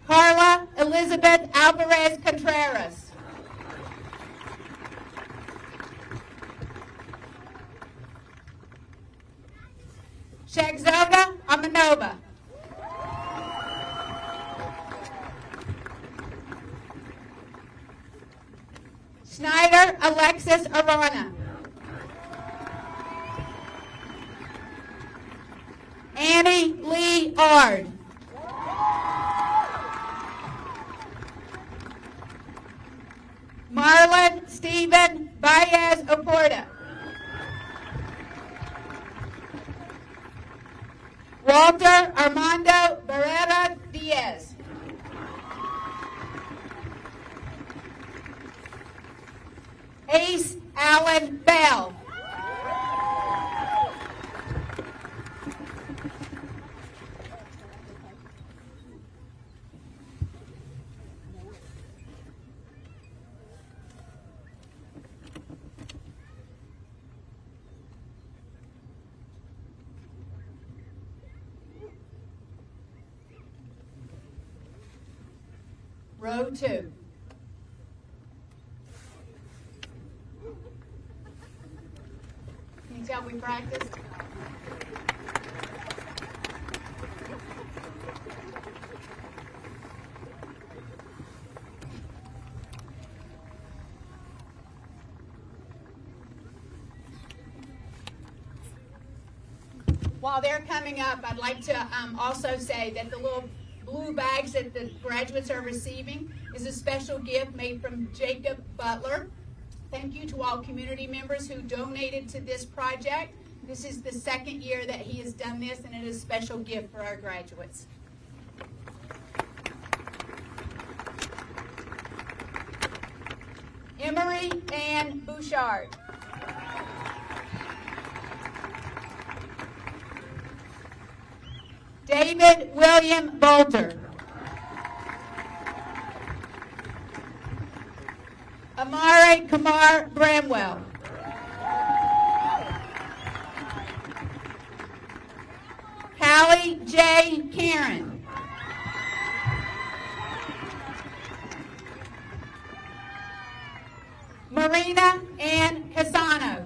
Carla Elizabeth Alvarez Contreras. Shagzoda Amanova. Snyder Alexis Arana. Annie Lee Ard. Marlon Stephen Baez Oporta. Walter Armando Barrera Diaz. Ace Allen Bell. Row 2. Can you tell we practiced? While they're coming up, I'd like to also say that the little blue bags that the graduates are receiving is a special gift made from Jacob Butler. Thank you to all community members who donated to this project. This is the second year that he has done this, and it is a special gift for our graduates. Emery Ann Bouchard. David William Bolter. Amare Kamar Bramwell. Callie J. Karen. Marina Ann Casano.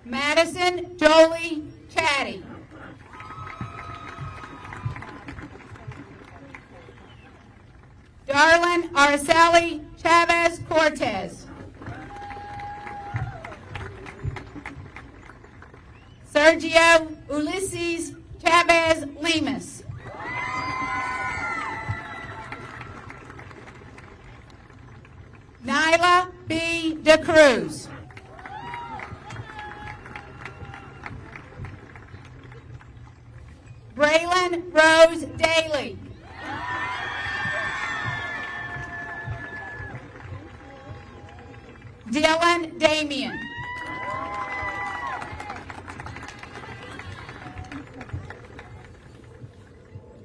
Madison Jolie Chatty. Darlin Araceli Chavez Cortez. Sergio Ulysses Chavez Lemus. Nyla B. De Cruz. Braylon Rose Daly. Dylan Damian.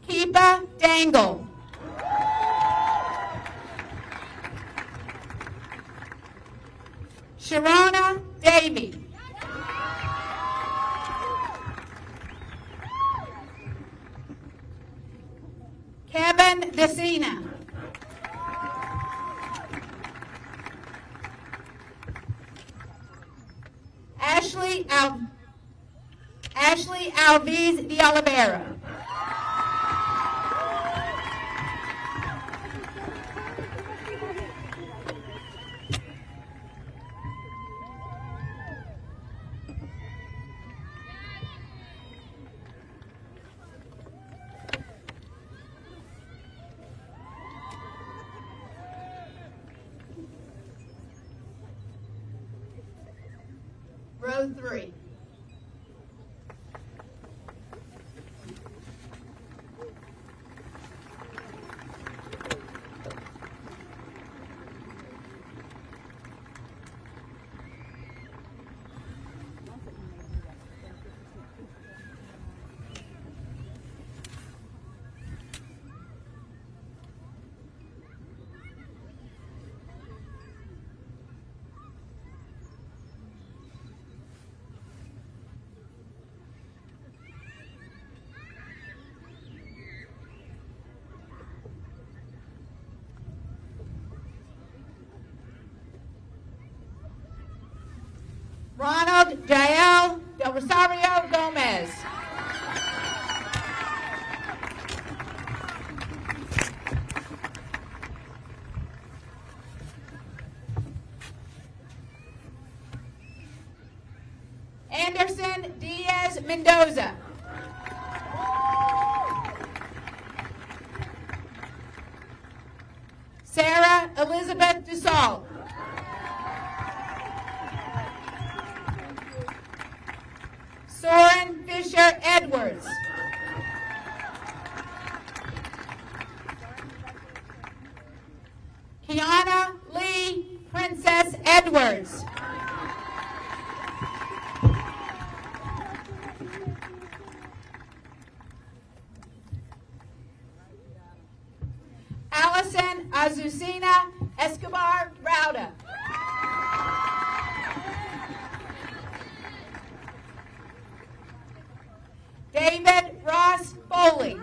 Keepa Dangle. Sharona Davey. Kevin Decina. Ashley Ashley Alviz de Oliveira. Row 3. Ronald Jael Del Rosario Gomez. Anderson Diaz Mendoza. Sarah Elizabeth Dussault. Soren Fisher Edwards. Kiana Lee Princess Edwards. Allison Azucena Escobar Rauda. David Ross Foley.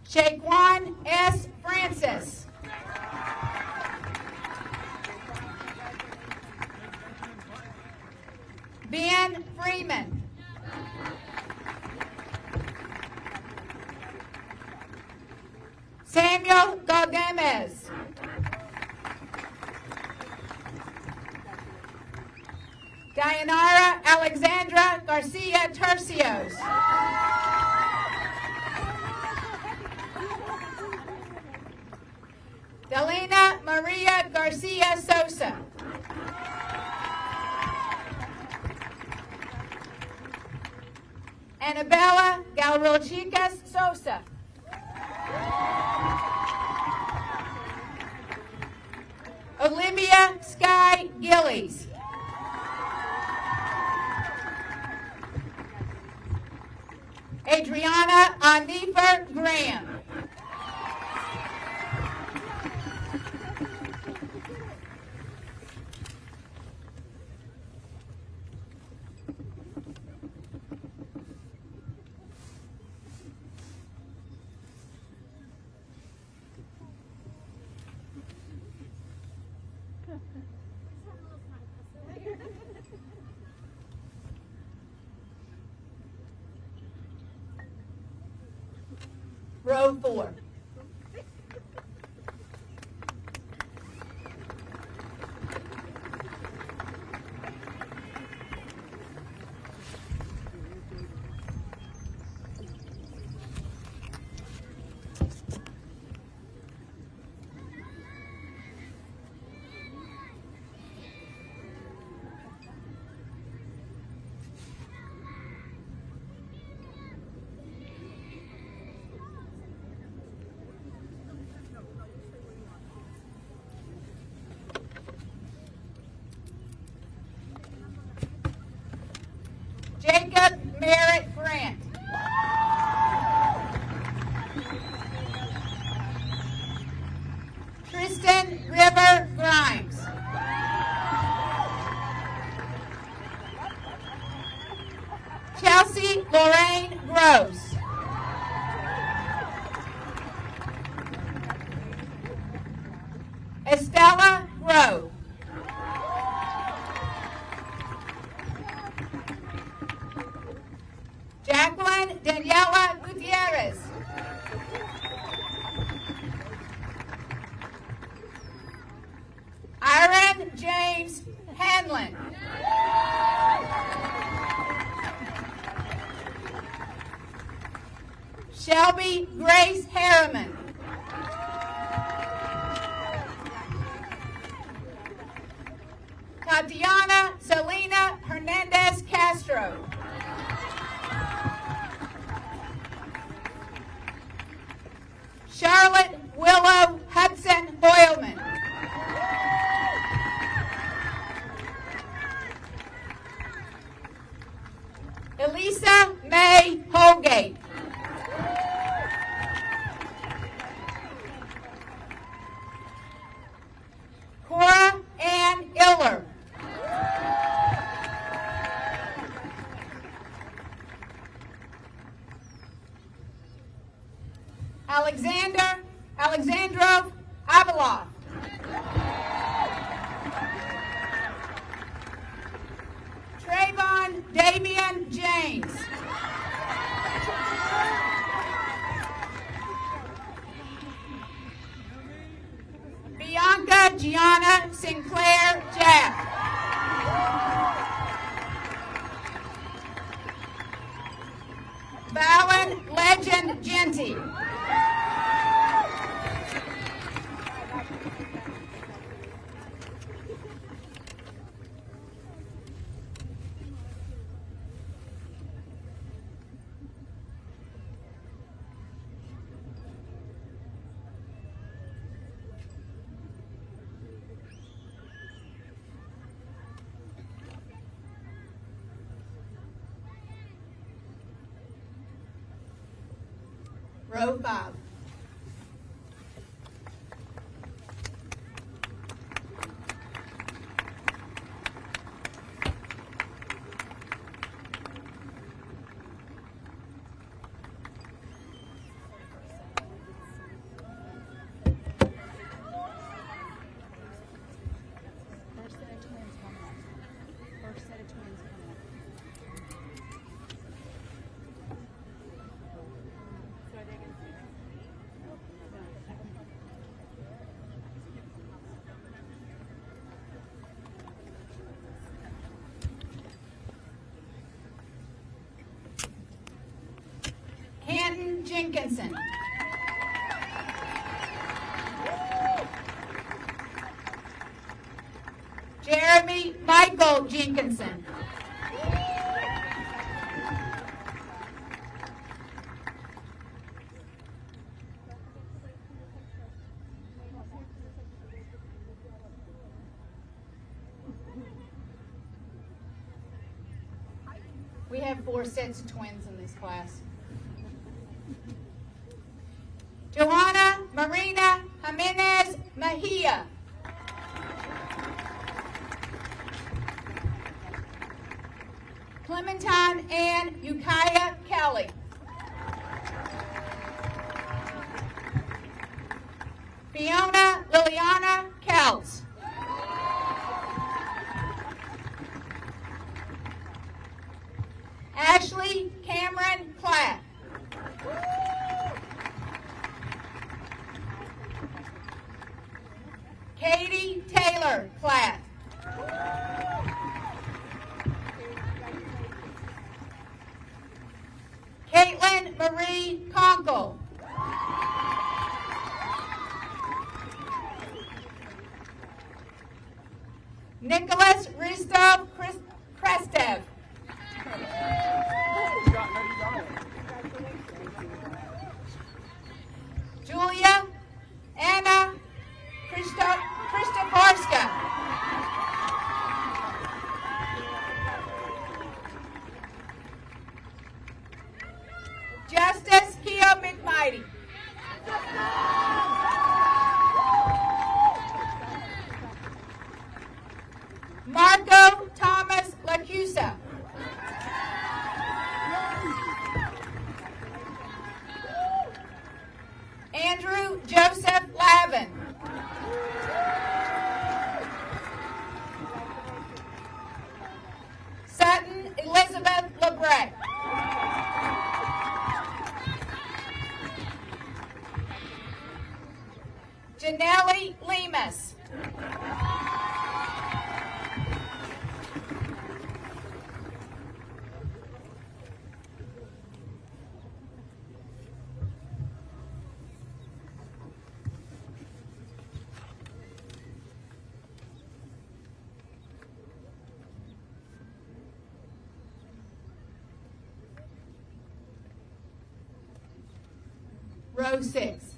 Shaquan S. Francis. Ben Freeman. Samuel Galdamez. Dayanara Alexandra Garcia Tercios. Delina Maria Garcia Sosa. Annabella Galrochicas Sosa. Olivia Sky Gillies. Adriana Anifer Graham. Row 4. Jacob Merritt Grant. Tristan River Grimes. Chelsea Lorraine Gross. Estella Grove. Trayvon Daniela Gutierrez. Aaron James Hanlon. Shelby Grace Harriman. Tatiana Selena Hernandez Castro. Charlotte Willow Hudson Hoyleman. Elisa May Holgate. Cora Ann Iller. Alexandrov Abeloff. Trayvon Damian James. Bianca Gianna Sinclair Jack. Valen Legend Genty. Row 5. Canton Jenkinson. Jeremy Michael Jenkinson. We have 4 sets of twins in this class. Johanna Marina Jimenez Mejia. Clementine Ann Ukiah Kelly. Fiona Liliana Kells. Ashley Cameron Platt. Katie Taylor Platt. Caitlin Marie Conkle. Nicholas Ristov Krestev. Julia Anna Christoforska. Justice Keo McMighty. Marco Thomas Row 6.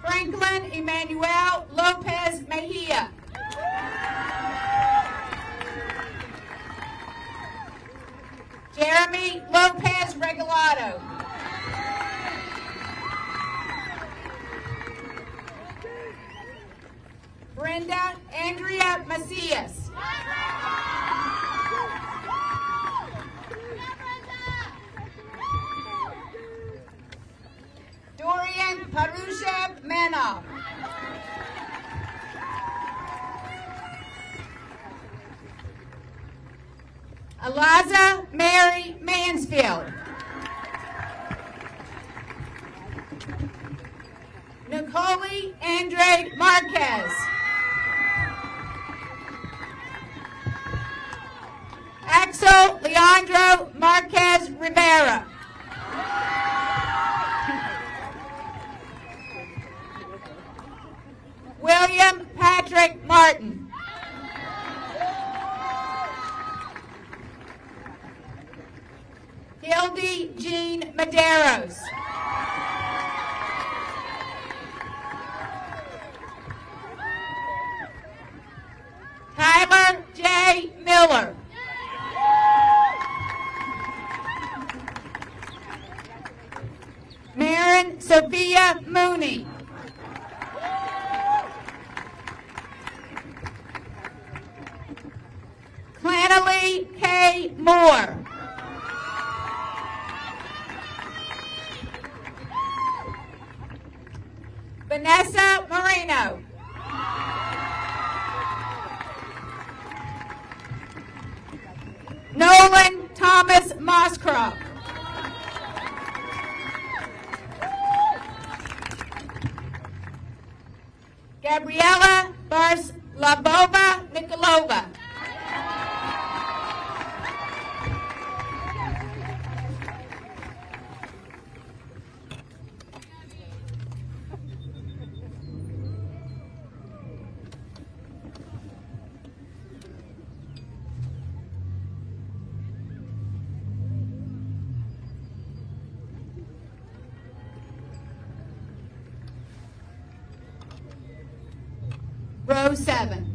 Franklin Emmanuel Lopez Mejia. Jeremy Lopez Regalado. Brenda Andrea Macias. Dorian Parushev Manov. Eliza Mary Mansfield. Nicole Andre Marquez. Axel Leandro Marquez Rivera. William Patrick Martin. Hildy Jean Medeiros. Tyler J. Miller. Maren Sophia Mooney. Clanalee K. Moore. Vanessa Marino. Nolan Thomas Moscroft. Gabriela Barslavova Nikolova. Row 7.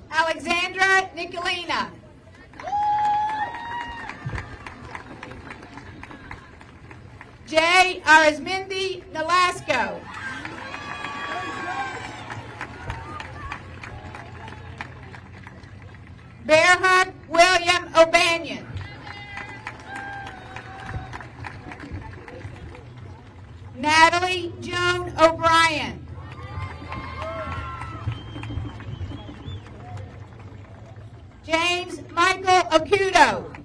Alexandra Nicolina. J. Arizmendi Nolasco. Bearhug William O'Banion. Natalie Joan O'Brien. James Michael Okudo.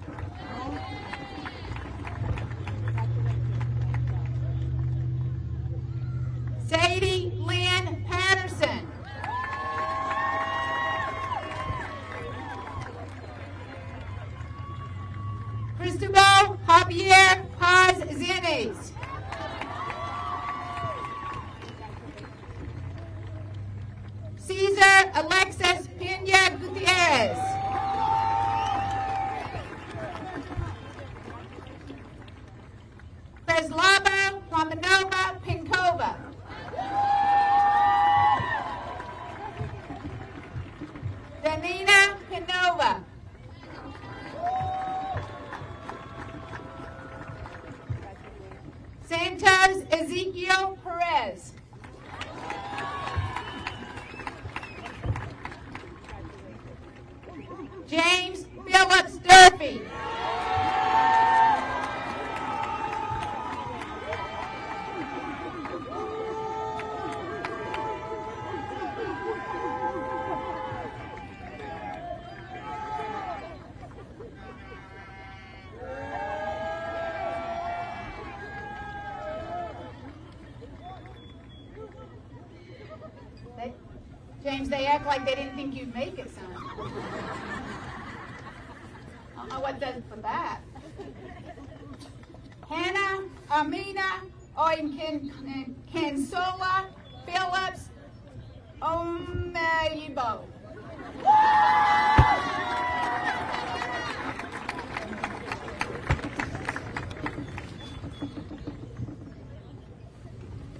Sadie Lynn Patterson. please. Cesar Alexis Pena Gutierrez. Preslava Plamanova Pinkova. Danina Pinova. Santos Ezekiel Perez. James Phillips Durfee. James, they act like they didn't think you'd make it, son. I don't know what does it for that. Hannah Amina Kensola Phillips Omeyibo.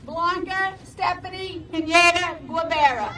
Blanca Stephanie Pineda Guevara.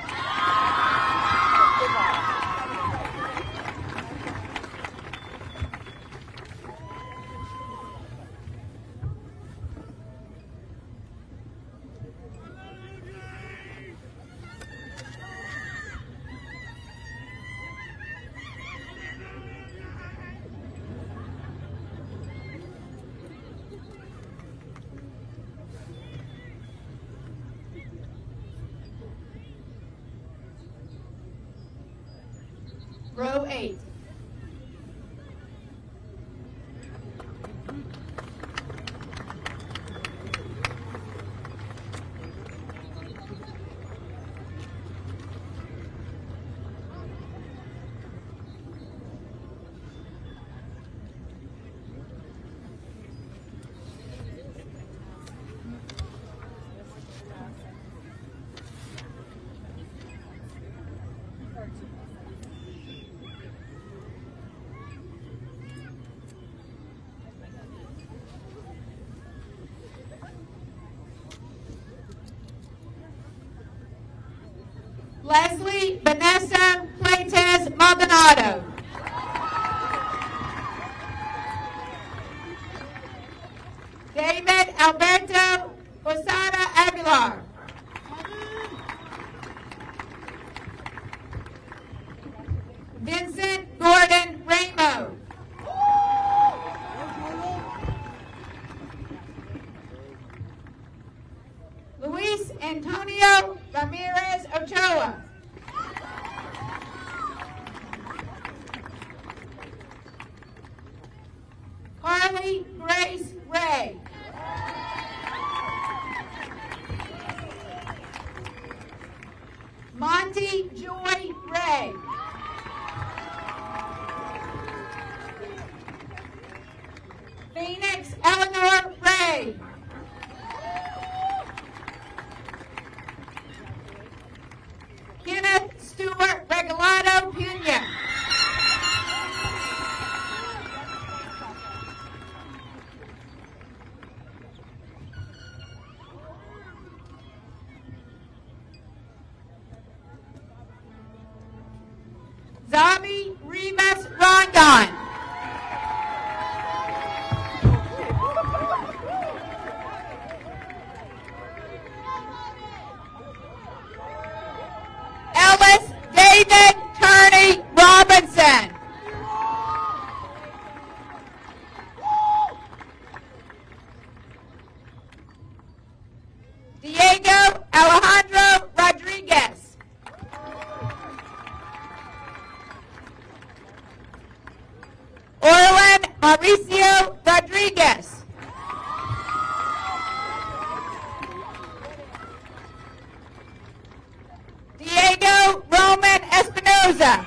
Row 8. Leslie Vanessa Plates Maldonado. David Alberto Posada Aguilar. Vincent Gordon Rainbow. Luis Antonio Ramirez Ochoa. Carly Grace Ray. Monty Joy Ray. Phoenix Eleanor Ray. Kenneth Stewart Regalado Pena. Zabi Rivas Rondon. Ellis David Turney Robinson. Diego Alejandro Rodriguez. Orlin Mauricio Rodriguez. Diego Roman Espinoza.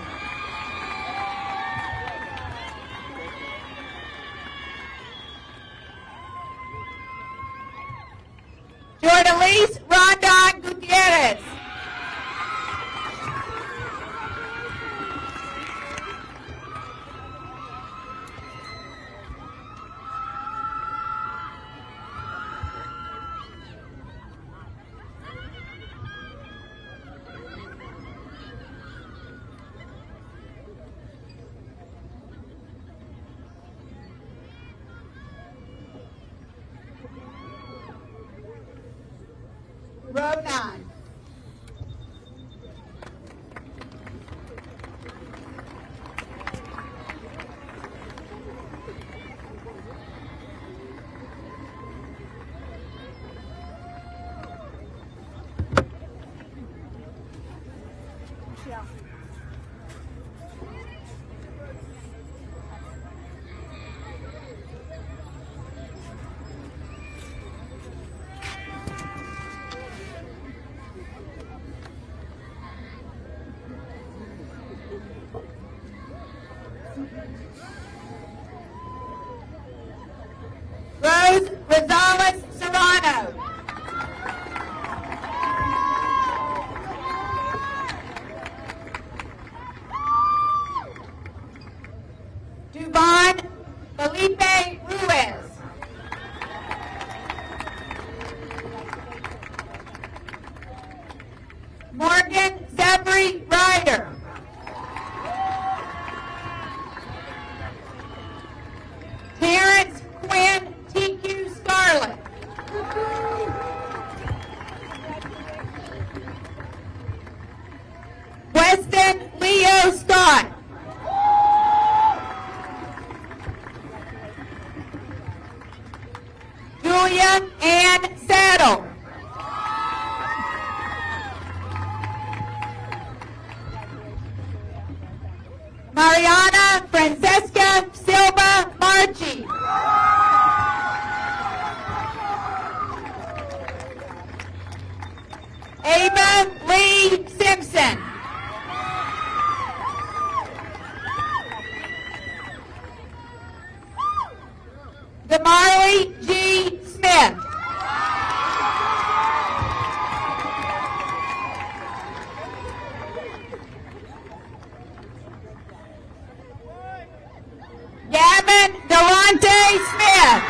row 9. Rose Rosales Serrano. Duvon Felipe Ruiz. Morgan Zebri Ryder. Terrence Quinn TQ Scarlett. Weston Leo Scott. Julia Ann Saddle. Mariana Francesca Silva Marchi. Ava Lee Simpson. Demarley G. Smith. Gavin Delonte Smith.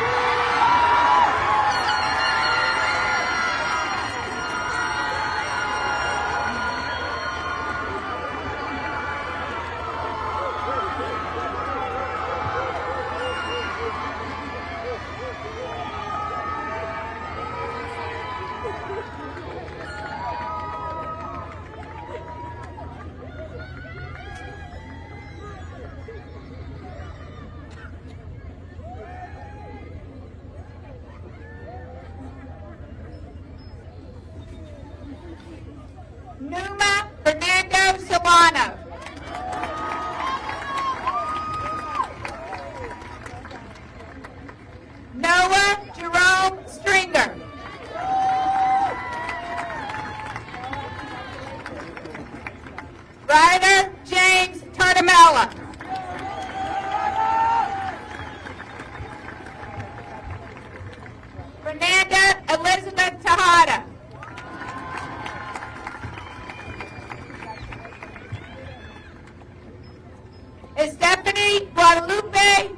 Numa Fernando Solano. Noah Jerome Stringer. Ryder James Tartamella. Fernanda Elizabeth Tejada. Stephanie Guadalupe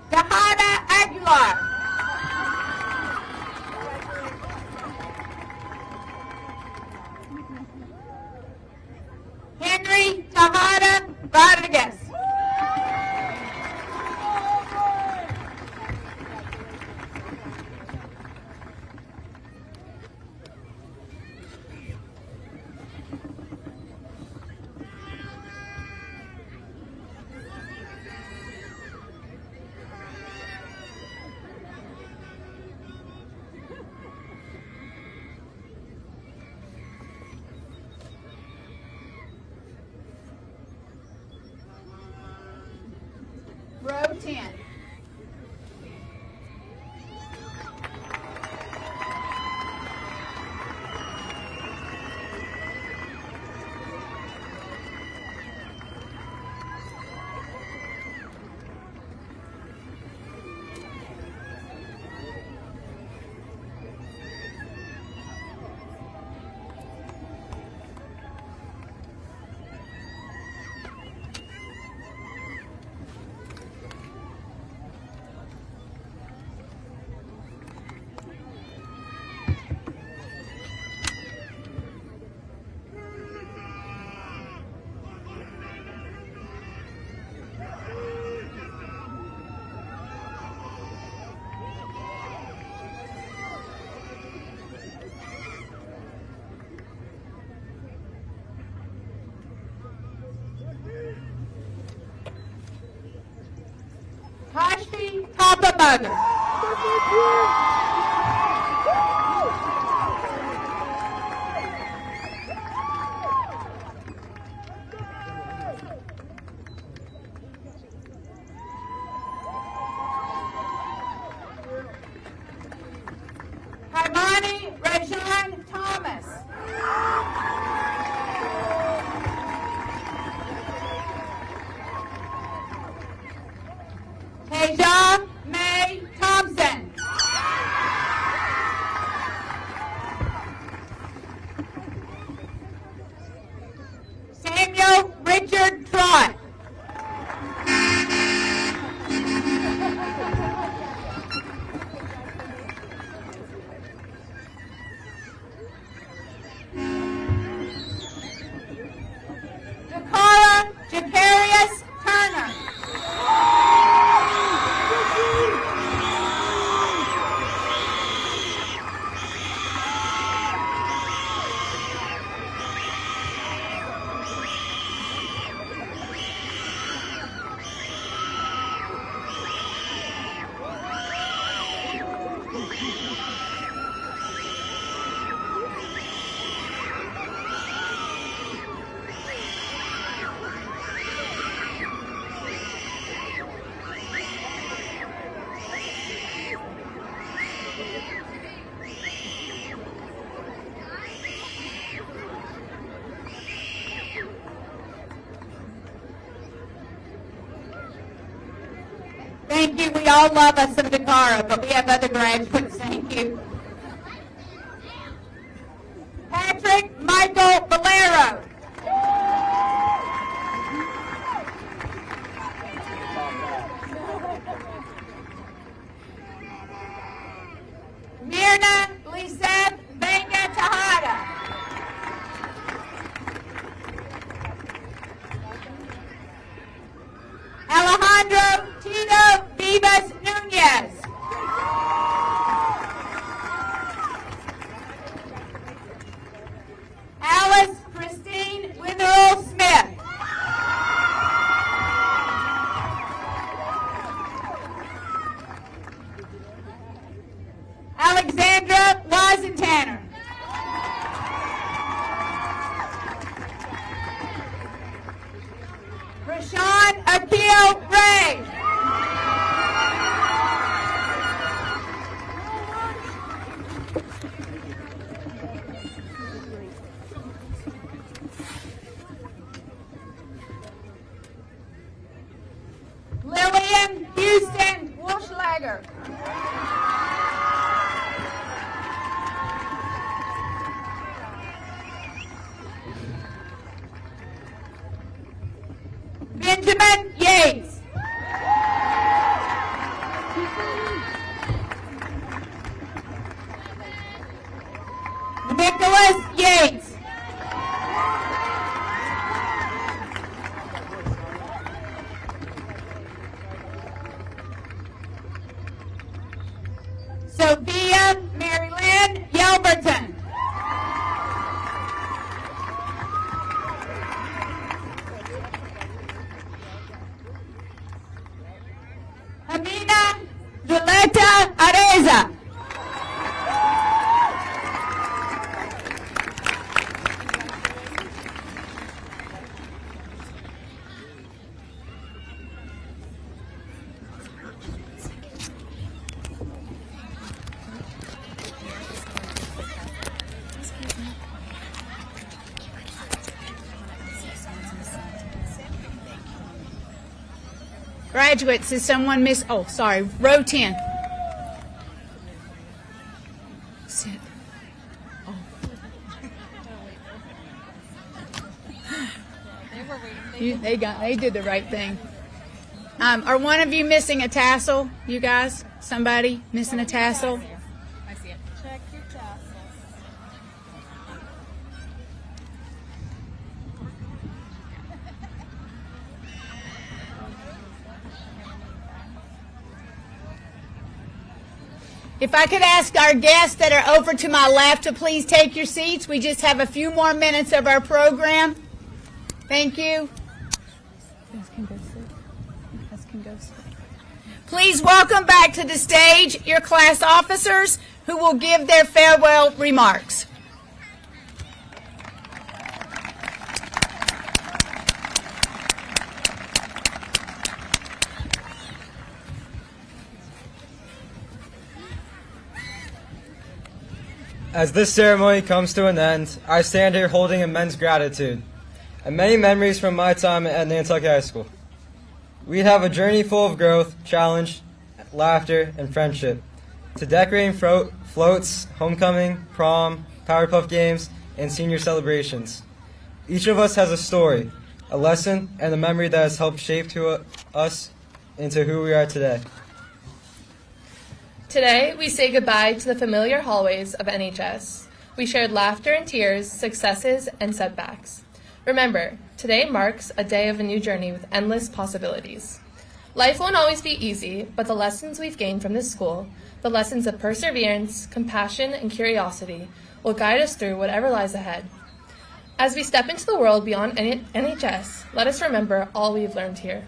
Tejada Aguilar. Henry Tejada Rodriguez. Christy Papa Mother. Harmony Rajan Thomas. Taja May Thompson. Samuel Richard Trott. Dakara Jacarius Turner. Thank you. We all love us some Dakara, but we have other graduates. Thank you. Patrick Michael Valero. Mirna Lisette Vega Tejada. Alejandro Tito Vivas Nunez. Alice Christine Witherell Smith. Alexandra Wisentanner. Rashawn Akil Ray. Lillian Houston Wuschlager. Benjamin Yates. Nicholas Yates. Sophia Marylyn Yelverton. Amina Zuleta Areza. Graduates, is someone miss? Oh, sorry, row 10. Sit. Oh. They did the right thing. Are one of you missing a tassel? You guys? Somebody missing a tassel? I see it. Check your tassels. If I could ask our guests that are over to my left to please take your seats. We just have a few more minutes of our program. Thank you. You guys can go sit. You guys can go sit. Please welcome back to the stage your class officers who will give their farewell remarks. As this ceremony comes to an end, I stand here holding immense gratitude and many memories from my time at Nantucket High School. We have a journey full of growth, challenge, laughter, and friendship. To decorating floats, homecoming, prom, Powerpuff Games, and senior celebrations. Each of us has a story, a lesson, and a memory that has helped shape us into who we are today. Today, we say goodbye to the familiar hallways of NHS. We shared laughter and tears, successes and setbacks. Remember, today marks a day of a new journey with endless possibilities. Life won't always be easy, but the lessons we've gained from this school, the lessons of perseverance, compassion, and curiosity, will guide us through whatever lies ahead. As we step into the world beyond NHS, let us remember all we've learned here.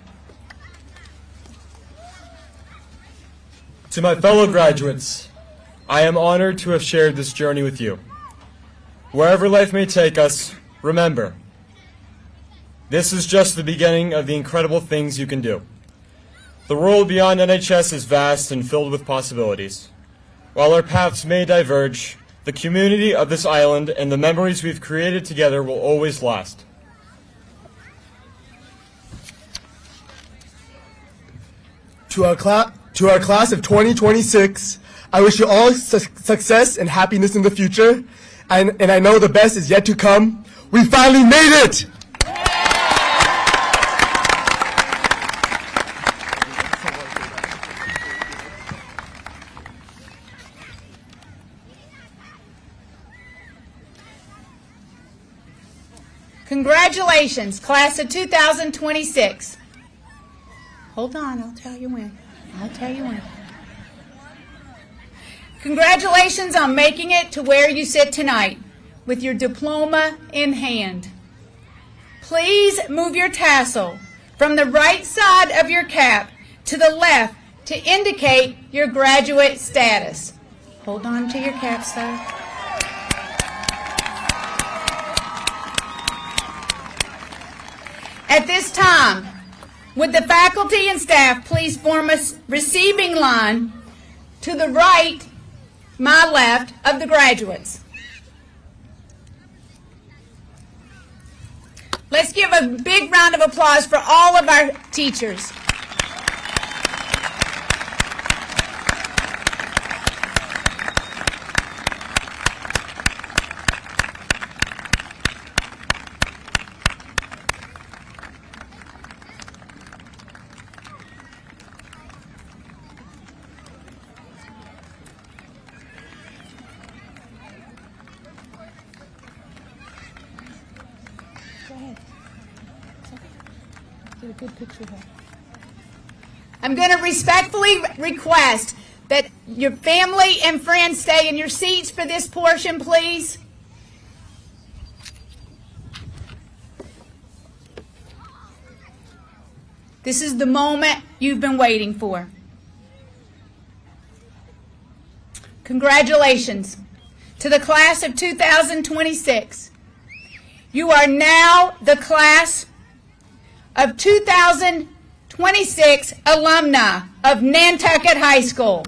To my fellow graduates, I am honored to have shared this journey with you. Wherever life may take us, remember, this is just the beginning of the incredible things you can do. The world beyond NHS is vast and filled with possibilities. While our paths may diverge, the community of this island and the memories we've created together will always last. To our class of 2026, I wish you all success and happiness in the future. And I know the best is yet to come. We finally made it! Congratulations, class of 2026. Hold on, I'll tell you when. Congratulations on making it to where you sit tonight with your diploma in hand. Please move your tassel from the right side of your cap to the left to indicate your graduate status. Hold on to your cap, sir. At this time, would the faculty and staff please form a receiving line to the right, my left, of the graduates. Let's give a big round of applause for all of our teachers. I'm going to respectfully request that your family and friends stay in your seats for this portion, please. This is the moment you've been waiting for. Congratulations to the class of 2026. You are now the class of 2026 alumni of Nantucket High School.